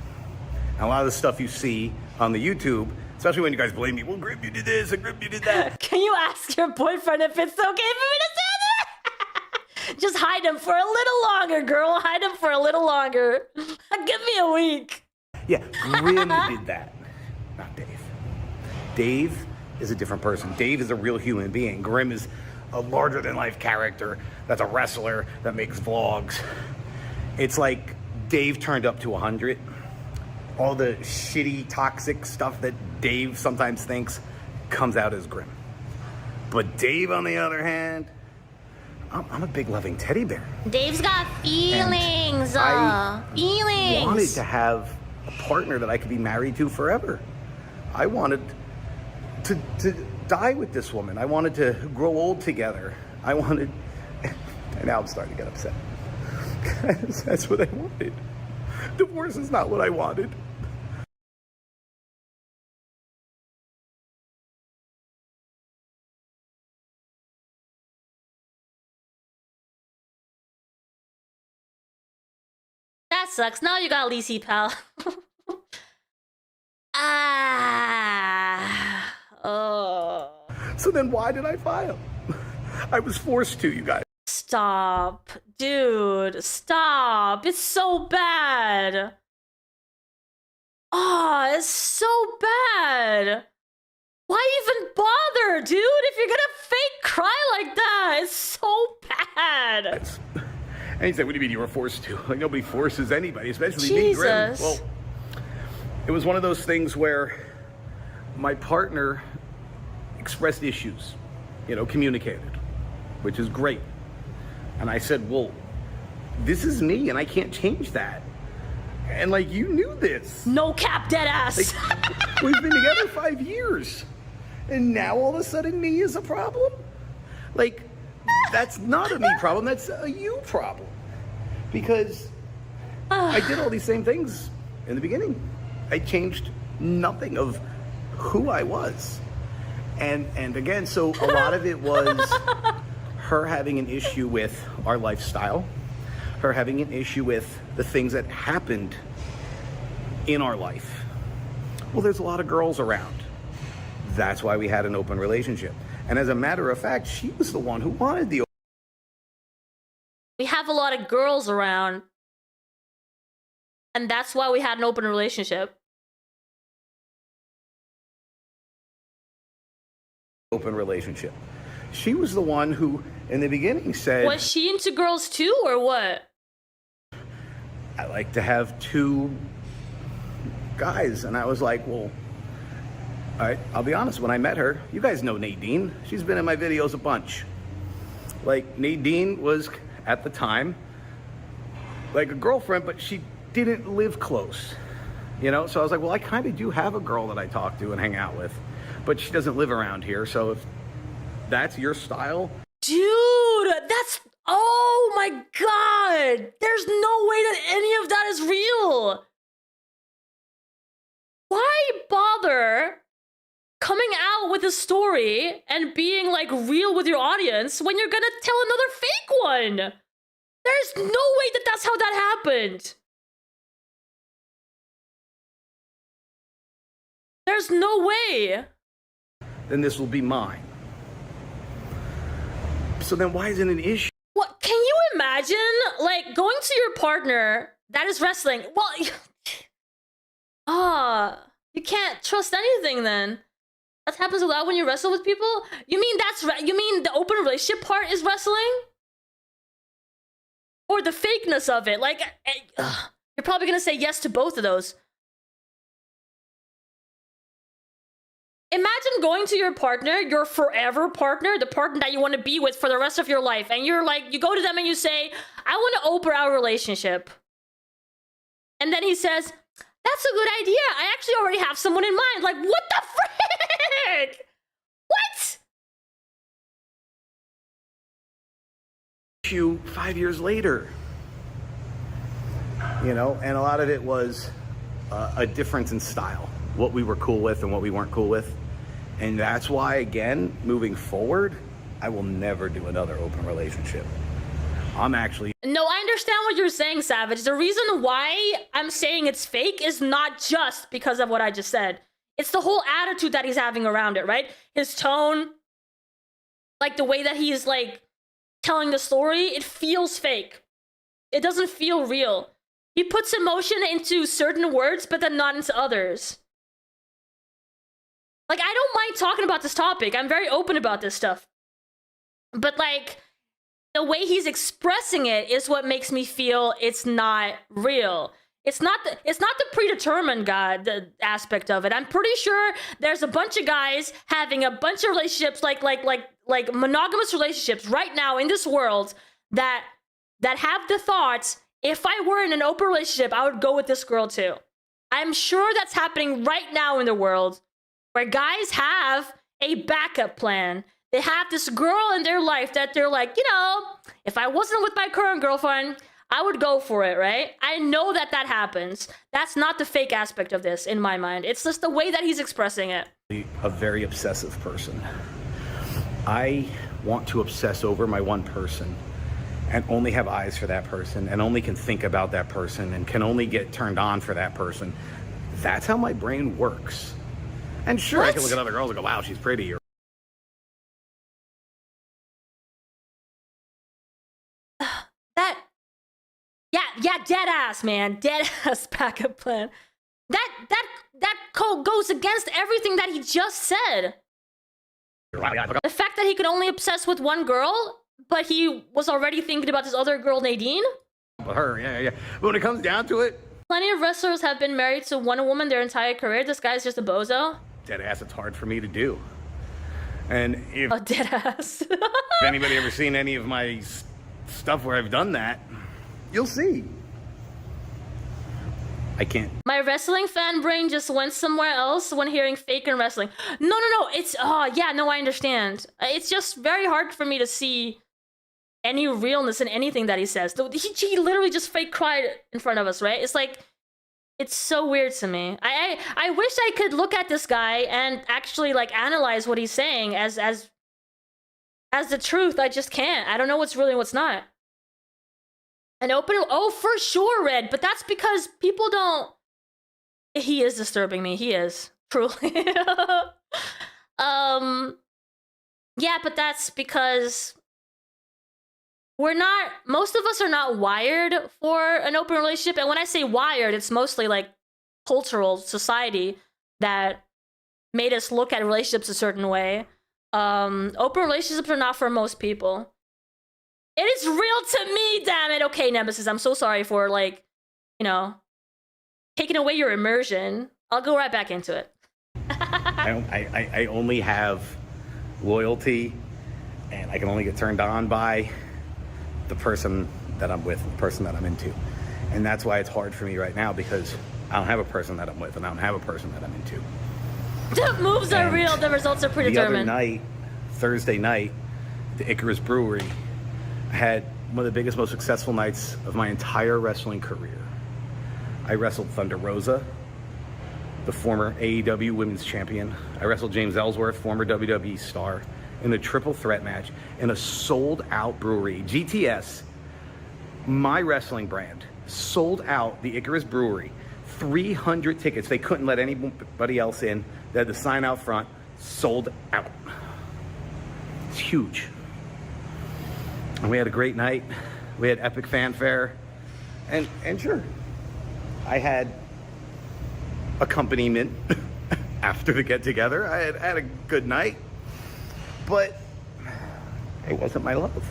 And a lot of the stuff you see on the YouTube, especially when you guys blame me, well, Grimm, you did this, and Grimm, you did that. Can you ask your boyfriend if it's okay for me to say that? Just hide him for a little longer, girl. Hide him for a little longer. Give me a week. Yeah, Grimm did that, not Dave. Dave is a different person. Dave is a real human being. Grimm is a larger-than-life character that's a wrestler that makes vlogs. It's like Dave turned up to 100. All the shitty, toxic stuff that Dave sometimes thinks comes out as Grimm. But Dave, on the other hand, I'm a big loving teddy bear. Dave's got feelings. Feelings. I wanted to have a partner that I could be married to forever. I wanted to die with this woman. I wanted to grow old together. I wanted... And now I'm starting to get upset. That's what I wanted. Divorce is not what I wanted. That sucks. Now you got Lici, pal. Oh. So then why did I file? I was forced to, you guys. Stop. Dude, stop. It's so bad. Oh, it's so bad. Why even bother, dude? If you're gonna fake cry like that, it's so bad. And he said, what do you mean you were forced to? Like, nobody forces anybody, especially me, Grimm. Well, it was one of those things where my partner expressed issues, communicated, which is great. And I said, well, this is me and I can't change that. And like, you knew this. No cap, dead ass. Like, we've been together 5 years. And now all of a sudden me is a problem? Like, that's not a me problem, that's a you problem. Because I did all these same things in the beginning. I changed nothing of who I was. And again, so a lot of it was her having an issue with our lifestyle, her having an issue with the things that happened in our life. Well, there's a lot of girls around. That's why we had an open relationship. And as a matter of fact, she was the one who wanted the... We have a lot of girls around. And that's why we had an open relationship. Open relationship. She was the one who, in the beginning, said... Was she into girls too, or what? I like to have 2 guys. And I was like, well... All right, I'll be honest, when I met her, you guys know Nadine. She's been in my videos a bunch. Like, Nadine was, at the time, like a girlfriend, but she didn't live close. So I was like, well, I kind of do have a girl that I talk to and hang out with, but she doesn't live around here, so if that's your style... Dude, that's... Oh my god! There's no way that any of that is real! Why bother coming out with a story and being like real with your audience when you're gonna tell another fake one? There's no way that that's how that happened. There's no way. Then this will be mine. So then why is it an issue? What, can you imagine, like, going to your partner that is wrestling? Well, you can't trust anything then. That happens a lot when you wrestle with people? You mean you mean the open relationship part is wrestling? Or the fakeness of it? Like, you're probably gonna say yes to both of those. Imagine going to your partner, your forever partner, the partner that you want to be with for the rest of your life, and you're like, you go to them and you say, I want to open our relationship. And then he says, that's a good idea. I actually already have someone in mind. Like, what the frick? What? Issue 5 years later. You know, and a lot of it was a difference in style. What we were cool with and what we weren't cool with. And that's why, again, moving forward, I will never do another open relationship. I'm actually... No, I understand what you're saying, Savage. The reason why I'm saying it's fake is not just because of what I just said. It's the whole attitude that he's having around it, right? His tone, like the way that he's like telling the story, it feels fake. It doesn't feel real. He puts emotion into certain words, but then not into others. Like, I don't mind talking about this topic. I'm very open about this stuff. But, like, the way he's expressing it is what makes me feel it's not real. It's not the predetermined the aspect of it. I'm pretty sure there's a bunch of guys having a bunch of relationships, like monogamous relationships right now in this world that have the thoughts, if I were in an open relationship, I would go with this girl too. I'm sure that's happening right now in the world, where guys have a backup plan. They have this girl in their life that they're like, you know, if I wasn't with my current girlfriend, I would go for it, right? I know that happens. That's not the fake aspect of this in my mind. It's just the way that he's expressing it. A very obsessive person. I want to obsess over my one person and only have eyes for that person and only can think about that person and can only get turned on for that person. That's how my brain works. And sure, I can look at other girls and go, wow, she's pretty. Or yeah, dead ass, man. Dead ass backup plan. That code goes against everything that he just said. The fact that he could only obsess with one girl, but he was already thinking about this other girl, Nadine. Her, yeah. But when it comes down to it, plenty of wrestlers have been married to one woman their entire career. This guy's just a bozo. Dead ass, it's hard for me to do. And if dead ass. If anybody ever seen any of my stuff where I've done that, you'll see. I can't. My wrestling fan brain just went somewhere else when hearing fake and wrestling. No. It's, yeah, no, I understand. It's just very hard for me to see any realness in anything that he says. He literally just fake cried in front of us, right? It's like, it's so weird to me. I wish I could look at this guy and actually like analyze what he's saying as the truth. I just can't. I don't know what's real and what's not. An open, for sure, Red, but that's because people don't. He is disturbing me. He is, truly. Yeah, but that's because most of us are not wired for an open relationship. And when I say wired, it's mostly like cultural society that made us look at relationships a certain way. Open relationships are not for most people. It is real to me, damn it. Okay, Nemesis, I'm so sorry for, like, you know, taking away your immersion. I'll go right back into it. I only have loyalty, and I can only get turned on by the person that I'm with, the person that I'm into. And that's why it's hard for me right now, because I don't have a person that I'm with, and I don't have a person that I'm into. The moves are real, the results are predetermined. The other night, Thursday night, the Icarus Brewery, I had one of the biggest, most successful nights of my entire wrestling career. I wrestled Thunder Rosa, the former AEW Women's Champion. I wrestled James Ellsworth, former WWE star, in a triple threat match in a sold-out brewery. GTS, my wrestling brand, sold out the Icarus Brewery 300 tickets. They couldn't let anybody else in. They had the sign out front, sold out. It's huge. And we had a great night. We had epic fanfare. And sure, I had accompaniment after the get together. I had a good night, but it wasn't my love.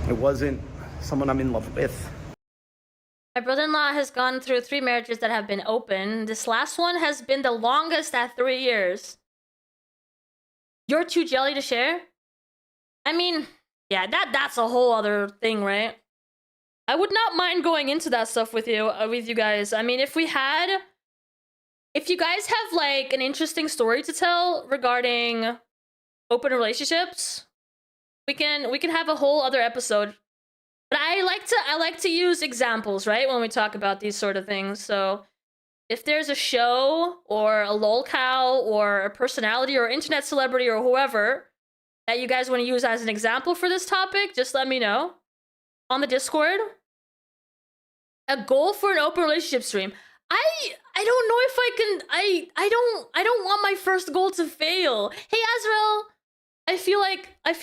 It wasn't someone I'm in love with. My brother-in-law has gone through 3 marriages that have been open. This last one has been the longest at 3 years. You're too jelly to share? I mean, yeah, that's a whole other thing, right? I would not mind going into that stuff with you guys. I mean, if you guys have like an interesting story to tell regarding open relationships, we can have a whole other episode. But I like to use examples, right, when we talk about these sort of things. So if there's a show or a Lolcow or a personality or internet celebrity or whoever that you guys want to use as an example for this topic, just let me know on the Discord. A goal for an open relationship stream. I don't know if I can. I don't want my first goal to fail. Hey Azrael, I feel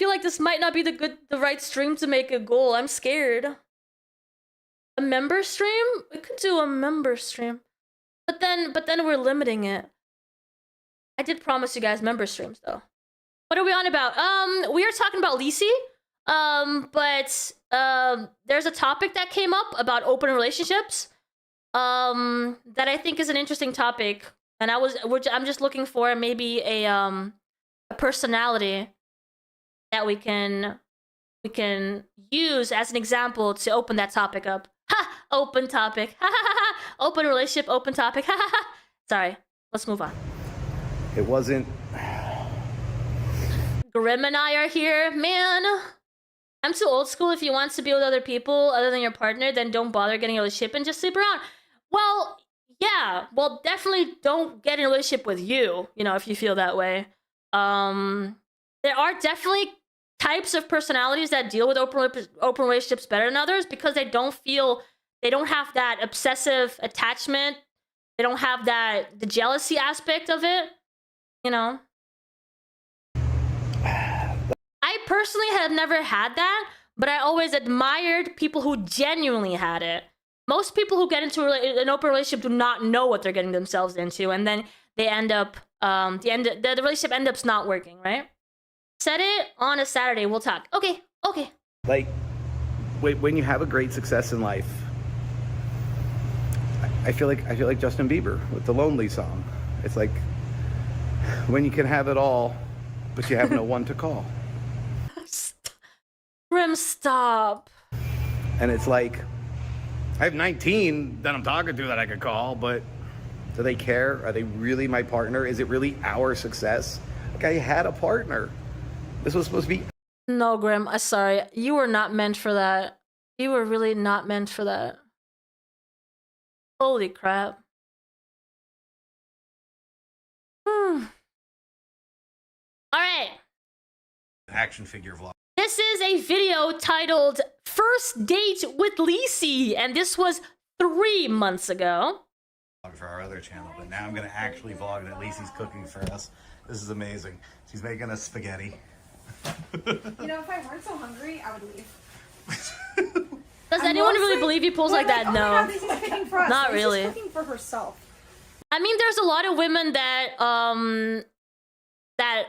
like this might not be the right stream to make a goal. I'm scared. A member stream? We could do a member stream. But then we're limiting it. I did promise you guys member streams though. What are we on about? We are talking about Lici. But there's a topic that came up about open relationships. That I think is an interesting topic. And I'm just looking for maybe a personality that we can use as an example to open that topic up. Ha! Open topic. Ha ha ha! Open relationship, open topic. Ha ha ha! Sorry, let's move on. It wasn't. Grimm and I are here. Man, I'm too old school. If you want to be with other people other than your partner, then don't bother getting a relationship and just sleep around. Well, yeah. Well, definitely don't get in a relationship with you, if you feel that way. There are definitely types of personalities that deal with open relationships better than others because they don't have that obsessive attachment. They don't have the jealousy aspect of it, I personally have never had that, but I always admired people who genuinely had it. Most people who get into an open relationship do not know what they're getting themselves into, and then they end up, the relationship ends up not working, right? Set it on a Saturday, we'll talk. Okay. Like, when you have a great success in life, I feel like Justin Bieber with the Lonely song. It's like, when you can have it all, but you have no one to call. Grimm, stop. And it's like, I have 19 that I'm talking to that I could call, but do they care? Are they really my partner? Is it really our success? Like, I had a partner. This was supposed to be... No, Grimm, I'm sorry. You were not meant for that. You were really not meant for that. Holy crap. All right. Action figure vlog. This is a video titled First Date with Lici, and this was 3 months ago. For our other channel, but now I'm going to actually vlog that Lici's cooking for us. This is amazing. She's making us spaghetti. If I weren't so hungry, I would leave. Does anyone really believe he pulls like that? Oh No. my God, this is cooking for us. Not She's really. Just cooking for herself. I mean, there's a lot of women that that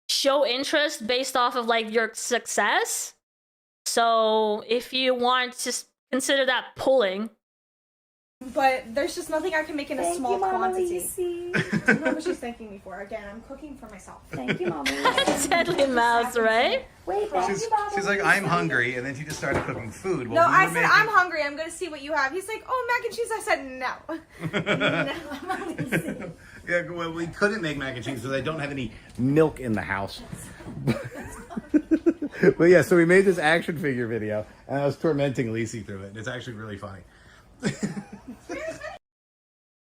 show interest based off of like your success. So if you want to consider that pulling. But there's just nothing I can make in a small quantity. Lici. I know what she's thanking me for. Again, I'm cooking for myself. Thank you, Mama. Deadly mouse, right? Wait, She's like, I'm hungry, and then she just started cooking food. No, I said, I'm hungry. I'm going to see what you have. He's like, oh, mac and cheese. I said, no. Yeah, well, we couldn't make mac and cheese because I don't have any milk in the house. But yeah, so we made this action figure video, and I was tormenting Lici through it. And it's actually really funny.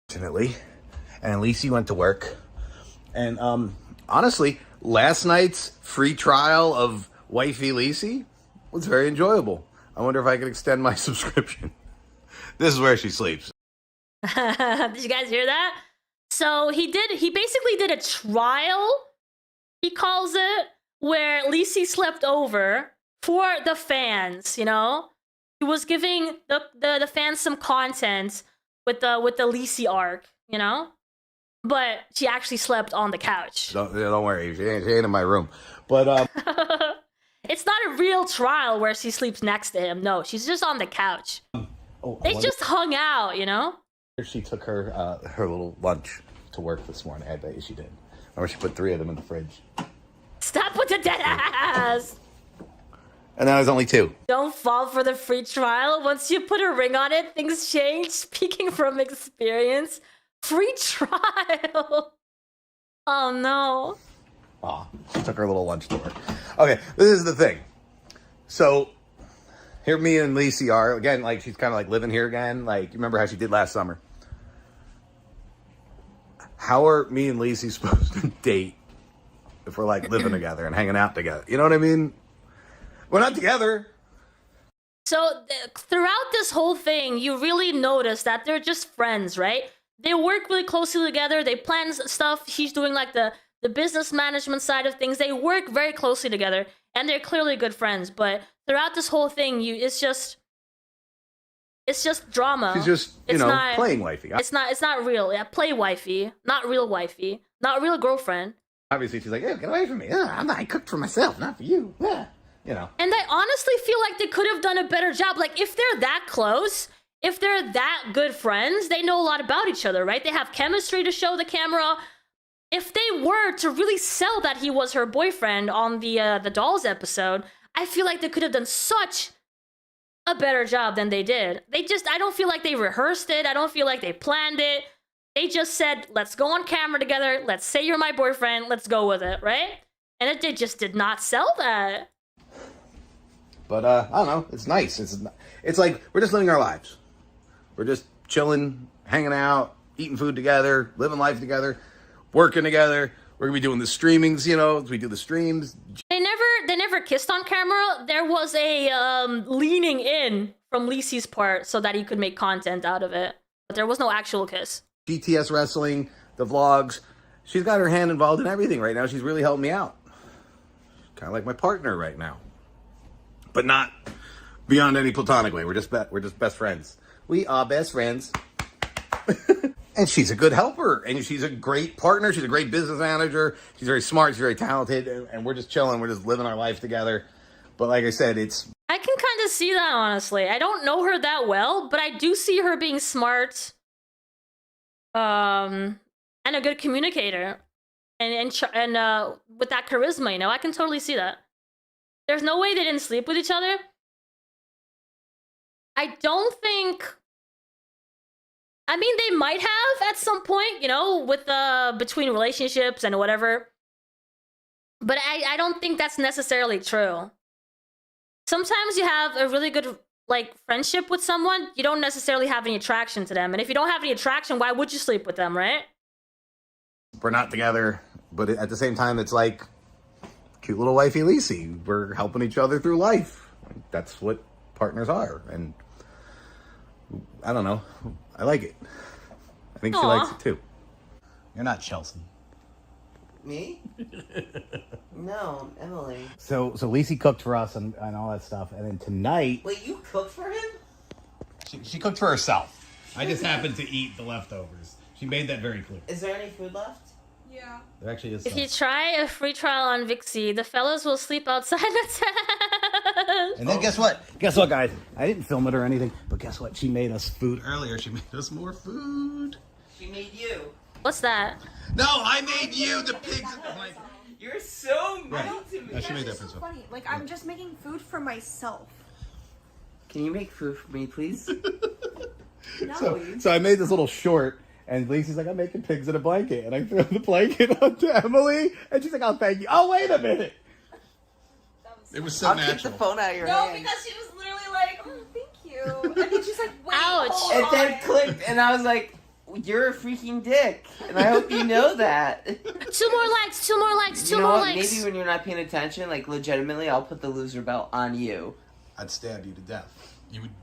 Fortunately, and Lici went to work, and honestly, last night's free trial of Wifey Lici was very enjoyable. I wonder if I could extend my subscription. This is where she sleeps. Did you guys hear that? So he basically did a trial, he calls it, where Lici slept over for the fans, you know? He was giving the fans some content with the Lici arc, you know? But she actually slept on the couch. Don't worry, she ain't in my room. But It's not a real trial where she sleeps next to him. No, she's just on the couch. They just hung out, you know? she took her little lunch to work this morning. I bet you she did. Remember, she put 3 of them in the fridge. Stop with the dead ass! And now there's only 2. Don't fall for the free trial. Once you put a ring on it, things change. Speaking from experience, free trial. Oh no. Aw, she took her little lunch to work. Okay, this is the thing. So, here me and Lici are. Again, like, she's kind of like living here again. Like, you remember how she did last summer? How are me and Lici supposed to date if we're, like, living together and hanging out together? You know what I mean? We're not together. So, throughout this whole thing, you really notice that they're just friends, right? They work really closely together. They plan stuff. She's doing, like, the business management side of things. They work very closely together, and they're clearly good friends. But throughout this whole thing, it's just drama. She's just, playing wifey. It's not real. Yeah, play wifey, not real wifey, not real girlfriend. Obviously, she's like, "Yeah, get away from me. I cooked for myself, not for you." Yeah, you know. And I honestly feel like they could have done a better job. Like, if they're that close, if they're that good friends, they know a lot about each other, right? They have chemistry to show the camera. If they were to really sell that he was her boyfriend on the Dolls episode, I feel like they could have done such a better job than they did. I don't feel like they rehearsed it. I don't feel like they planned it. They just said, let's go on camera together. Let's say you're my boyfriend. Let's go with it, right? And it just did not sell that. But, I don't know. It's nice. It's like, we're just living our lives. We're just chilling, hanging out, eating food together, living life together, working together. We're gonna be doing the streamings, as we do the streams. They never kissed on camera. There was a leaning in from Lici's part so that he could make content out of it. But there was no actual kiss. GTS wrestling, the vlogs. She's got her hand involved in everything right now. She's really helping me out. Kind of like my partner right now. But not beyond any platonic way. We're just best friends. We are best friends. And she's a good helper, and she's a great partner. She's a great business manager. She's very smart. She's very talented, and we're just chilling. We're just living our life together. But like I said, I can kind of see that, honestly. I don't know her that well, but I do see her being smart, and a good communicator, and with that charisma. I can totally see that. There's no way they didn't sleep with each other. I don't think. I mean, they might have at some point, with between relationships and whatever. But I don't think that's necessarily true. Sometimes you have a really good, friendship with someone, you don't necessarily have any attraction to them. And if you don't have any attraction, why would you sleep with them, right? we're not together, but at the same time, it's like cute little wifey Lici. We're helping each other through life. That's what partners are. And I don't know. I like it. I think she likes it too. You're not Chelsea. Me? No, Emily. So Lici cooked for us and all that stuff. And then tonight... Wait, you cooked for him? She cooked for herself. I just happened to eat the leftovers. She made that very clear. Is there any food left? Yeah. There actually is If some. you try a free trial on iVixey, the fellas will sleep outside the tent. And then guess what? Guess what, guys? I didn't film it or anything, but guess what? She made us food earlier. She made us more food. She made you. What's that? No, I made you the pigs. You're so mean to me. No, she made that for so funny. Like, I'm just making food for myself. Can you make food for me, please? No. So I made this little short, and Lici's like, I'm making pigs in a blanket. And I threw the blanket onto Emily, and she's like, oh, thank you. Oh, wait a minute. It was so I'll natural. kick the phone out of your No, hand. because she was literally like, oh, thank you. And then she's like, wait, ouch. hold It on. then clicked, and I was like, you're a freaking dick. And I hope you know that. 2 more likes, 2 more likes, 2 You know more what? likes. Maybe when you're not paying attention, like, legitimately, I'll put the loser belt on you. I'd stab you to death.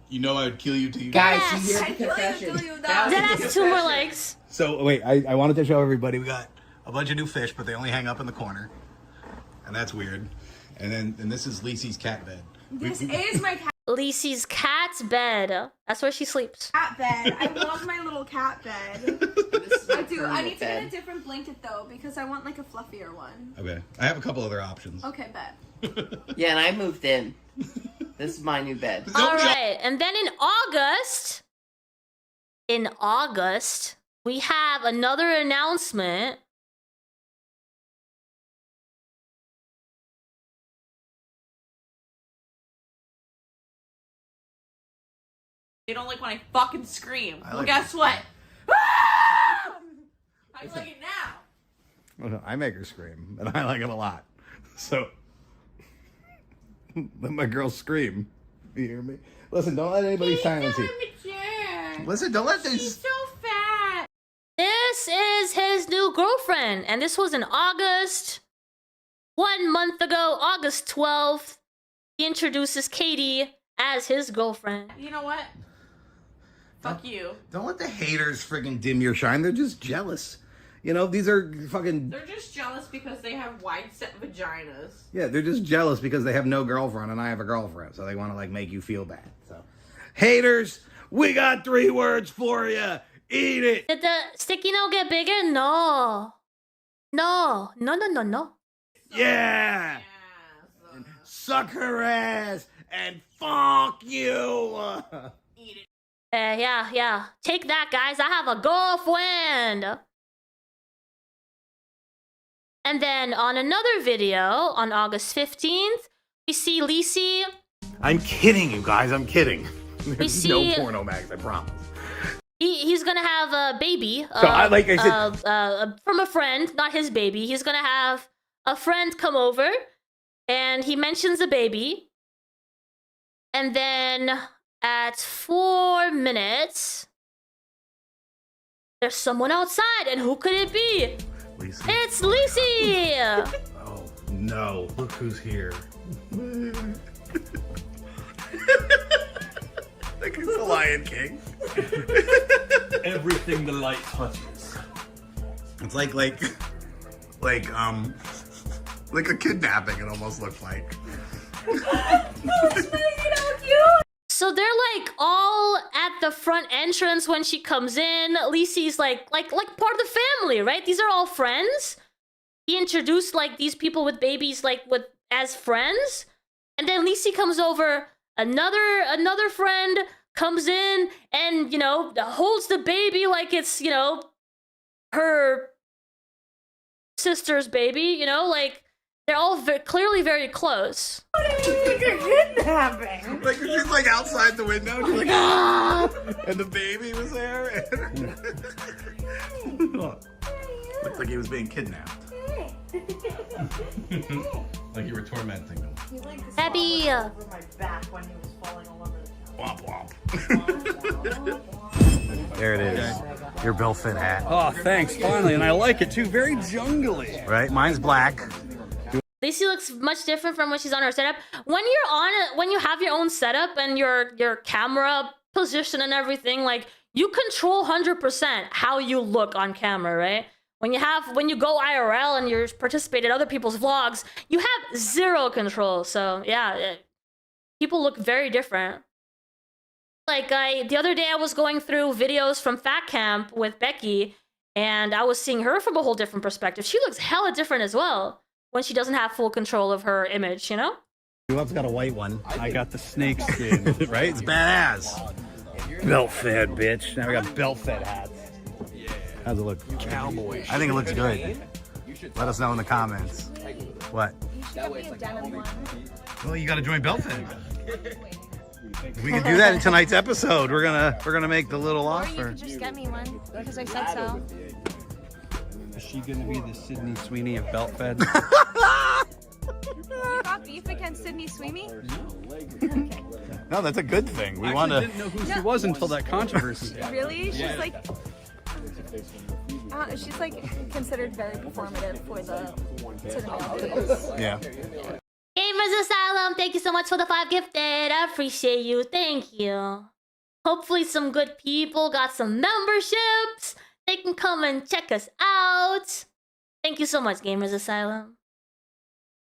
You know I would kill you till you Guys, Yes. you hear the confession. That Then was that's 2 more legs. So wait, I wanted to show everybody we got a bunch of new fish, but they only hang up in the corner, and that's weird. And this is Lici's cat bed. This is my Lici's cat's bed. That's where she sleeps. cat bed. I love my little cat bed. I do. I need to get a different blanket though because I want like a fluffier one. Okay, I have a couple other options. Okay, bet. Yeah, and I moved in. This is my new bed. All right, and then in August, we have another announcement. They don't like when I fucking scream. I Well, like guess it. what? How do you like it now? I make her scream, and I like it a lot. So let my girls scream. You hear me? Listen, don't let anybody silence you. Listen, don't let this. So fat. This is his new girlfriend, and this was in August. 1 month ago, August 12th, he introduces Katie as his girlfriend. You know what? Fuck you. Don't let the haters friggin' dim your shine. They're just jealous. You know, these are fucking. They're just jealous because they have wide set vaginas. Yeah, they're just jealous because they have no girlfriend and I have a girlfriend, so they want to like make you feel bad. So, haters, we got 3 words for you. Eat it. Did the sticky note get bigger? No. No. No, no, no, no. Yeah. And suck her ass and fuck you. Yeah. Take that, guys. I have a girlfriend. And then on another video, on August 15th, we see Lici. I'm kidding, you guys. I'm kidding. There's see- no porno mags, I promise. He's gonna have a baby. So like I said, from a friend, not his baby. He's gonna have a friend come over, and he mentions the baby. And then at 4 minutes, there's someone outside, and who could it be? Lici. It's Lici! Oh no! Look who's here. Like it's the Lion King. Everything the light touches. It's like a kidnapping. It almost looks like. So they're like all at the front entrance when she comes in. Lici's like part of the family, right? These are all friends. He introduced like these people with babies as friends. And then Lici comes over, another friend comes in and, holds the baby like it's, her sister's baby, like they're all clearly very close. Kidnapping. Like she's like outside the window, she's like, ah! And the baby was there. Looked like he was being kidnapped. Like you were tormenting him. Happy. Over my back when he was falling all over the Womp womp. There it is. Your Bill Fit hat. Oh, thanks. Finally, and I like it too. Very jungly. Right? Mine's black. Lici looks much different from when she's on her setup. When you have your own setup and your camera position and everything, like you control 100% how you look on camera, right? When you go IRL and you participate in other people's vlogs, you have 0 control. So yeah, people look very different. Like the other day I was going through videos from Fat Camp with Becky, and I was seeing her from a whole different perspective. She looks hella different as well when she doesn't have full control of her image, Who else got a white one? I got the snake skin. Right? It's badass. Belt fed, bitch. Now we got belt fed hats. How's it look? Cowboy. I think it looks good. Let us know in the comments. What? Well, you got to join belt fed. We can do that in tonight's episode. We're gonna make the little offer. Just get me one because I said so. Is she gonna be the Sydney Sweeney of belt fed? You got beef against Sydney Sweeney? No, that's a good thing. We want I didn't know who she was until that controversy. Really? She's like considered very performative for the male audience. Yeah. Gamers Asylum Asylum, thank you so much for the 5 gifted. I appreciate you. Thank you. Hopefully some good people got some memberships. They can come and check us out. Thank you so much, Gamers Asylum.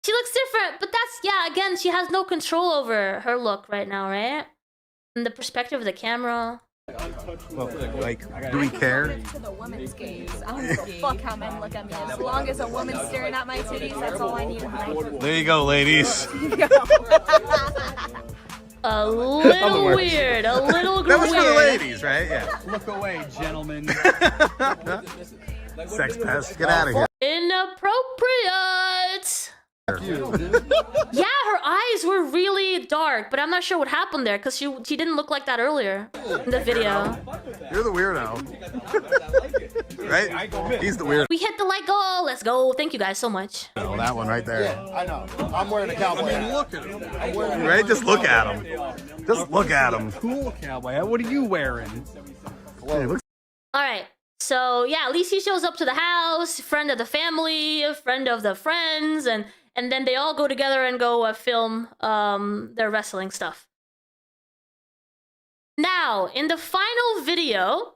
She looks different, but that's, yeah, again, she has no control over her look right now, right? And the perspective of the camera. Well, like, do we care? To the woman's gaze. I don't give a fuck how men look at me. As long as a woman's staring at my titties, that's all I need in life. There you go, ladies. A little weird. A little That was weird. for the ladies, right? Yeah. Look away, gentlemen. Sex pest, get out of here. Inappropriate. Yeah, her eyes were really dark, but I'm not sure what happened there because she didn't look like that earlier in the video. You're the weirdo. Right? He's the weirdo. We hit the like goal. Let's go. Thank you guys so much. Oh, that one right there. Yeah, I know. I'm wearing a cowboy hat. Look at him. Right? Just look at him. Just look at him. Cool cowboy hat. What are you wearing? All right. So yeah, Lici shows up to the house, friend of the family, friend of the friends, and then they all go together and go film their wrestling stuff. Now, in the final video,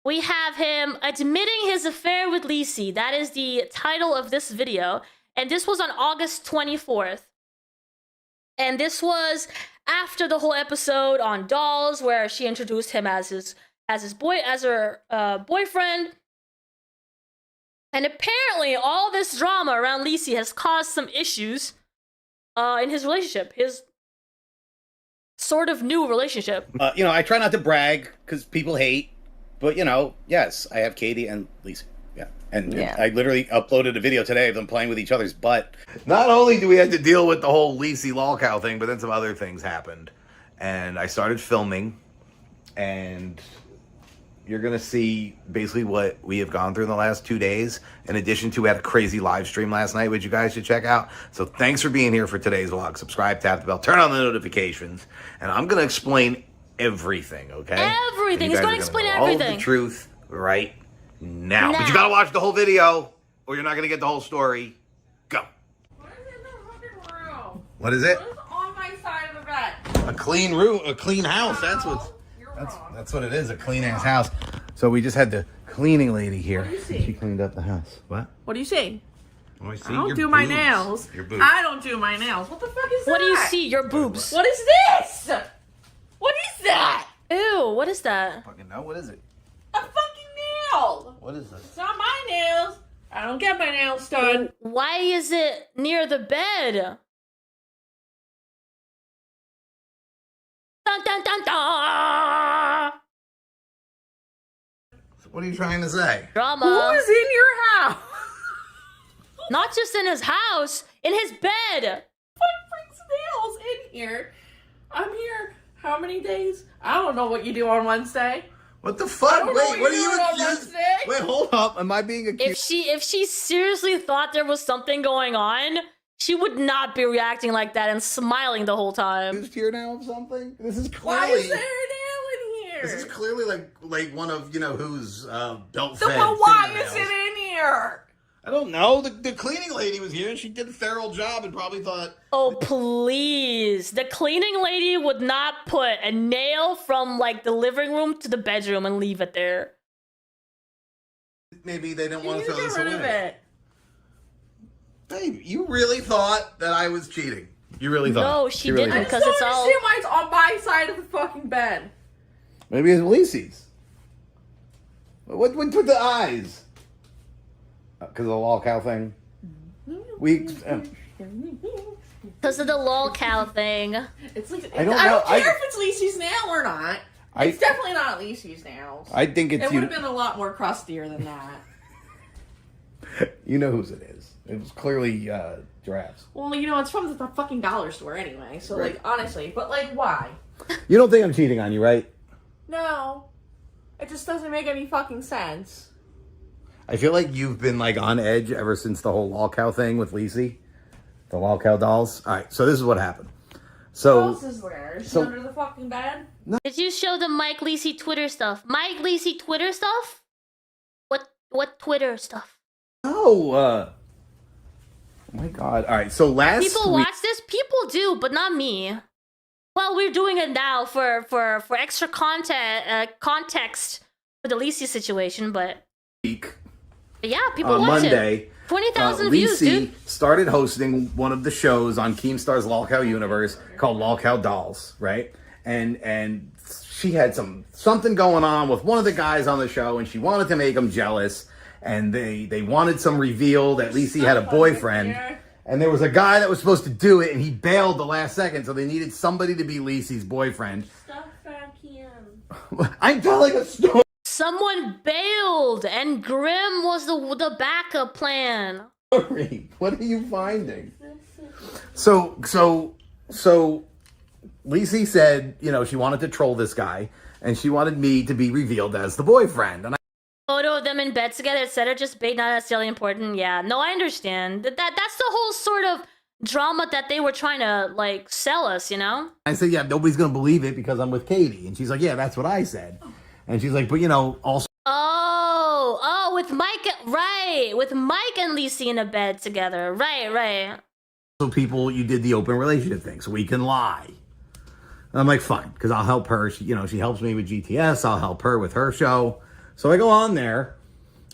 we have him admitting his affair with Lici. That is the title of this video, and this was on August 24th. And this was after the whole episode on Dolls, where she introduced him as her boyfriend. And apparently, all this drama around Lici has caused some issues in his relationship, his sort of new relationship. You know, I try not to brag because people hate, but you know, yes, I have Katie and Lici. Yeah, and I literally uploaded a video today of them playing with each other's butt. Not only do we have to deal with the whole Lici Lolcow thing, but then some other things happened, and I started filming, and you're gonna see basically what we have gone through in the last 2 days. In addition to, we had a crazy live stream last night, which you guys should check out. So thanks for being here for today's vlog. Subscribe, tap the bell, turn on the notifications, and I'm gonna explain everything. Okay? Everything. He's gonna explain all everything. of the truth right now. But you gotta watch the whole video, or you're not gonna get the whole story. Go. What is it? On my side of the bed. A clean room, a clean house. That's what it is. A clean ass house. So we just had the cleaning lady here. She cleaned up the house. What? What do you see? Oh, I see I don't your do my boobs. nails. Your boobs. I don't do my nails. What the fuck is that? What do you see? Your boobs. What is this? What is that? Ew, what is that? Fucking know. What is it? A fucking nail. What is this? It's not my nails. I don't get my nails done. Why is it near the bed? Dun, dun, dun, dun. What are you trying to say? Drama. Who is in your house? Not just in his house, in his bed. What brings nails in here? I'm here how many days? I don't know what you do on Wednesday. What the fuck? I don't know Wait, what are you doing on accused? Wednesday. Wait, hold up. Am I being accused? If she seriously thought there was something going on, she would not be reacting like that and smiling the whole time. Accused here now of something? This is clearly. Why is there a nail in here? This is clearly like one of whose belt So, fed. but why is fingernails. it in here? I don't know. The cleaning lady was here and she did a feral job and probably thought. Oh, please. The cleaning lady would not put a nail from, like, the living room to the bedroom and leave it there. Maybe they didn't want to throw Get this rid of away. it. Babe, you really thought that I was cheating. You really thought. No, she You really didn't, thought. because it's all... understand why it's on my side of the fucking bed. Maybe it's Lici's. What with the eyes? Because of the Lolcow thing? Because of the Lolcow thing. It's like, I don't I don't know. care if it's Lici's nail or not. It's definitely not Lici's nails. I think it's It you. would have been a lot more crustier than that. You know whose it is. It was clearly Giraffe's. Well, you know, it's from the fucking dollar store anyway. So, Right. like, honestly. But, like, why? You don't think I'm cheating on you, right? No. It just doesn't make any fucking sense. I feel like you've been like on edge ever since the whole Lolcow thing with Lici. The Lolcow dolls. All right, so this is what happened. So, Who else is there? Is she under the fucking bed? Did you show the Mike Lici Twitter stuff? Mike Lici Twitter stuff? What Twitter stuff? no. my God. All right, so last People week... watch this? People do, but not me. Well, we're doing it now for extra context for the Lici situation, but yeah, people watch Monday, it. 20,000 views, Lici dude. started hosting one of the shows on Keemstar's Lolcow Universe called Lolcow Dolls, right? And she had something going on with one of the guys on the show, and she wanted to make him jealous, and they wanted some reveal that Lici had a boyfriend, and there was a guy that was supposed to do it, and he bailed the last second, so they needed somebody to be Lici's boyfriend. Stuff back in. I'm telling a story. Someone bailed, and Grimm was the backup plan. What are you finding? So Lici said, she wanted to troll this guy, and she wanted me to be revealed as the boyfriend. And Photo of them in bed together, etc. Just bait, not necessarily important. Yeah, no, I understand. That's the whole sort of drama that they were trying to sell us, I said, yeah, nobody's gonna believe it because I'm with Katie, and she's like, yeah, that's what I said. And she's like, but also. Oh, with Mike, right? With Mike and Lici in a bed together, right. So people, you did the open relationship thing, so we can lie. And I'm like, fine, because I'll help her. She helps me with GTS. I'll help her with her show. So I go on there,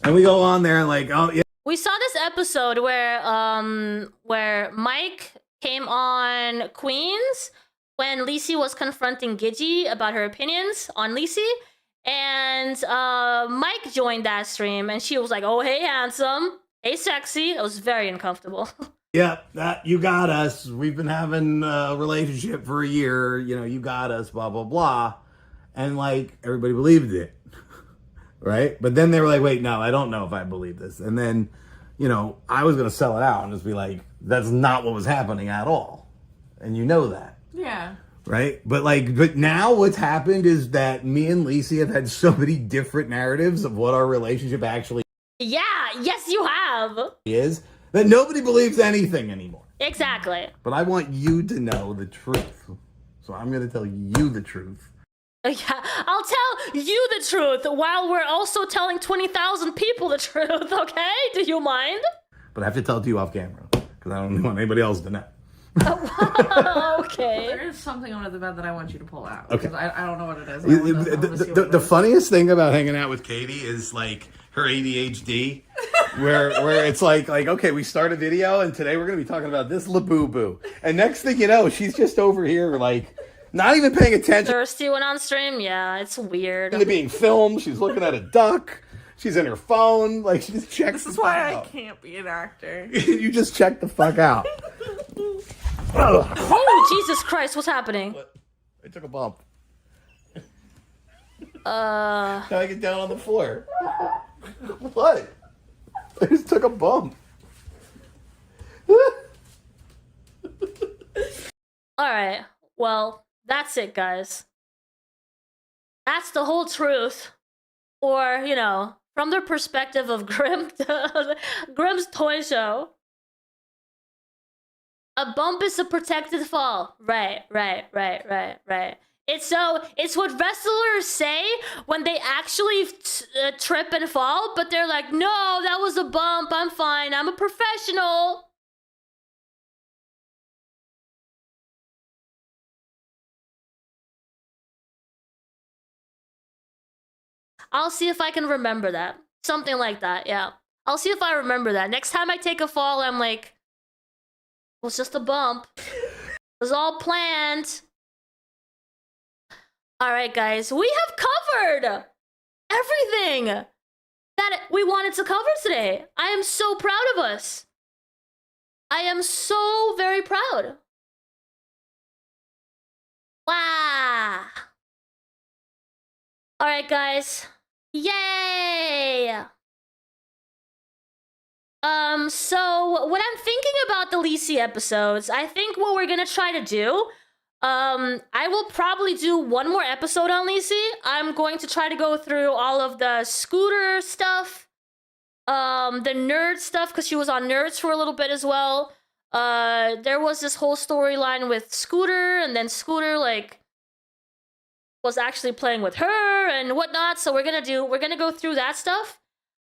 and we go on there and oh yeah. We saw this episode where Mike came on Queens when Lici was confronting Gidgy about her opinions on Lici, and Mike joined that stream, and she was like, "Oh, hey, handsome, hey, sexy." It was very uncomfortable. Yep, that you got us. We've been having a relationship for a year. You got us. Blah blah blah, and everybody believed it. Right? But then they were like, wait, no, I don't know if I believe this. And then, I was going to sell it out and just be like, that's not what was happening at all. And you know that. Yeah. Right? But now what's happened is that me and Lici have had so many different narratives of what our relationship actually Yes, you have. is that nobody believes anything anymore. Exactly. But I want you to know the truth. So I'm going to tell you the truth. Yeah, I'll tell you the truth while we're also telling 20,000 people the truth, okay? Do you mind? But I have to tell it to you off camera, because I don't want anybody else to know. Okay. There is something under the bed that I want you to pull out. Okay. Because I don't know what it is. The funniest thing about hanging out with Katie is her ADHD, where it's okay, we start a video, and today we're going to be talking about this Labubu. And next thing you know, she's just over here, not even paying attention. Thirsty when on stream? Yeah, it's weird. Into being filmed. She's looking at a duck. She's in her phone. She just checks. This is why I can't be an actor. You just check the fuck out. Oh, Jesus Christ, what's happening? I took a bump. Now I get down on the floor. What? I just took a bump. Alright, well, that's it, guys. That's the whole truth. Or, from the perspective of Grimm's toy show. A bump is a protected fall. Right. It's what wrestlers say when they actually trip and fall, but they're like, no, that was a bump, I'm fine, I'm a professional. I'll see if I can remember that. Something like that, yeah. I'll see if I remember that. Next time I take a fall, I'm like, it was just a bump. It was all planned. Alright, guys, we have covered everything that we wanted to cover today. I am so proud of us. I am so very proud. Wow. Alright, guys. Yay! So what I'm thinking about the Lici episodes, I think what we're gonna try to do, I will probably do one more episode on Lici. I'm going to try to go through all of the Scooter stuff, the nerd stuff, because she was on Nerds for a little bit as well. There was this whole storyline with Scooter, and then Scooter, was actually playing with her and whatnot, so we're gonna go through that stuff.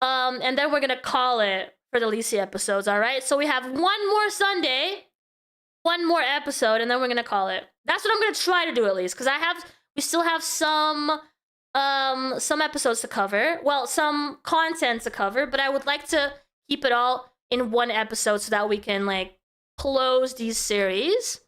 And then we're gonna call it for the Lici episodes, all right? So we have one more Sunday, one more episode, and then we're gonna call it. That's what I'm gonna try to do at least, because we still have some episodes to cover. Well, some content to cover, but I would like to keep it all in one episode so that we can like close these series.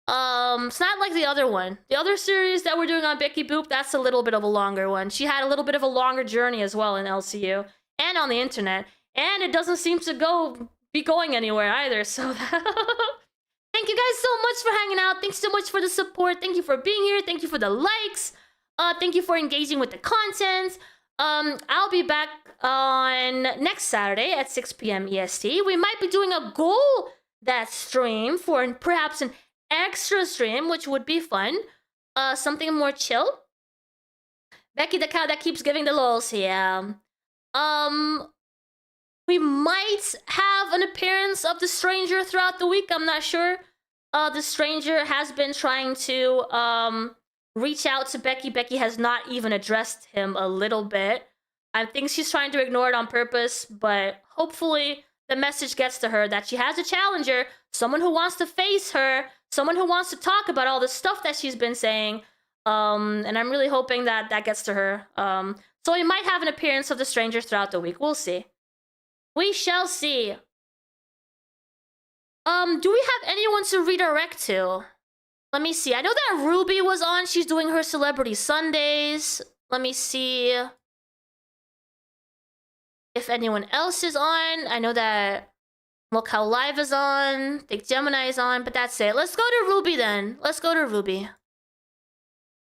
It's not like the other one. The other series that we're doing on Becky Boop, that's a little bit of a longer one. She had a little bit of a longer journey as well in LCU and on the internet, and it doesn't seem to be going anywhere either. So thank you guys so much for hanging out. Thanks so much for the support. Thank you for being here. Thank you for the likes. Thank you for engaging with the content. I'll be back on next Saturday at 6 p.m. EST. We might be doing a goal that stream for perhaps an extra stream, which would be fun. Something more chill. Becky the cow that keeps giving the lols, yeah. We might have an appearance of the stranger throughout the week. I'm not sure. The stranger has been trying to reach out to Becky. Becky has not even addressed him a little bit. I think she's trying to ignore it on purpose, but hopefully the message gets to her that she has a challenger, someone who wants to face her, someone who wants to talk about all the stuff that she's been saying. And I'm really hoping that that gets to her. So we might have an appearance of the stranger throughout the week. We'll see. We shall see. Do we have anyone to redirect to? Let me see. I know that Ruby was on. She's doing her Celebrity Sundays. Let me see if anyone else is on. I know that Lolcow Live is on. I think Gemini is on, but that's it. Let's go to Ruby then. Let's go to Ruby.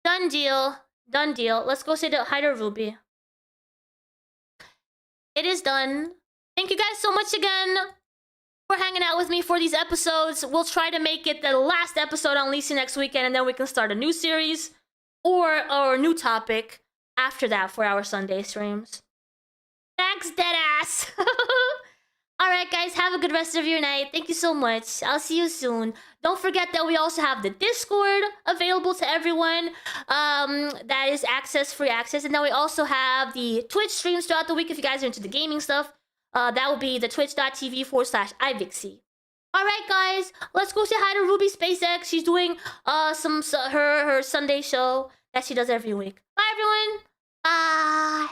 Done deal. Done deal. Let's go say hi to Ruby. It is done. Thank you guys so much again for hanging out with me for these episodes. We'll try to make it the last episode on Lici next weekend, and then we can start a new series or a new topic after that for our Sunday streams. Thanks, deadass. Alright guys, have a good rest of your night. Thank you so much. I'll see you soon. Don't forget that we also have the Discord available to everyone. That is free access. And then we also have the Twitch streams throughout the week if you guys are into the gaming stuff. That will be the twitch.tv/iVixey. Alright guys, let's go say hi to Ruby SpaceX. She's doing her Sunday show that she does every week. Bye everyone. Bye.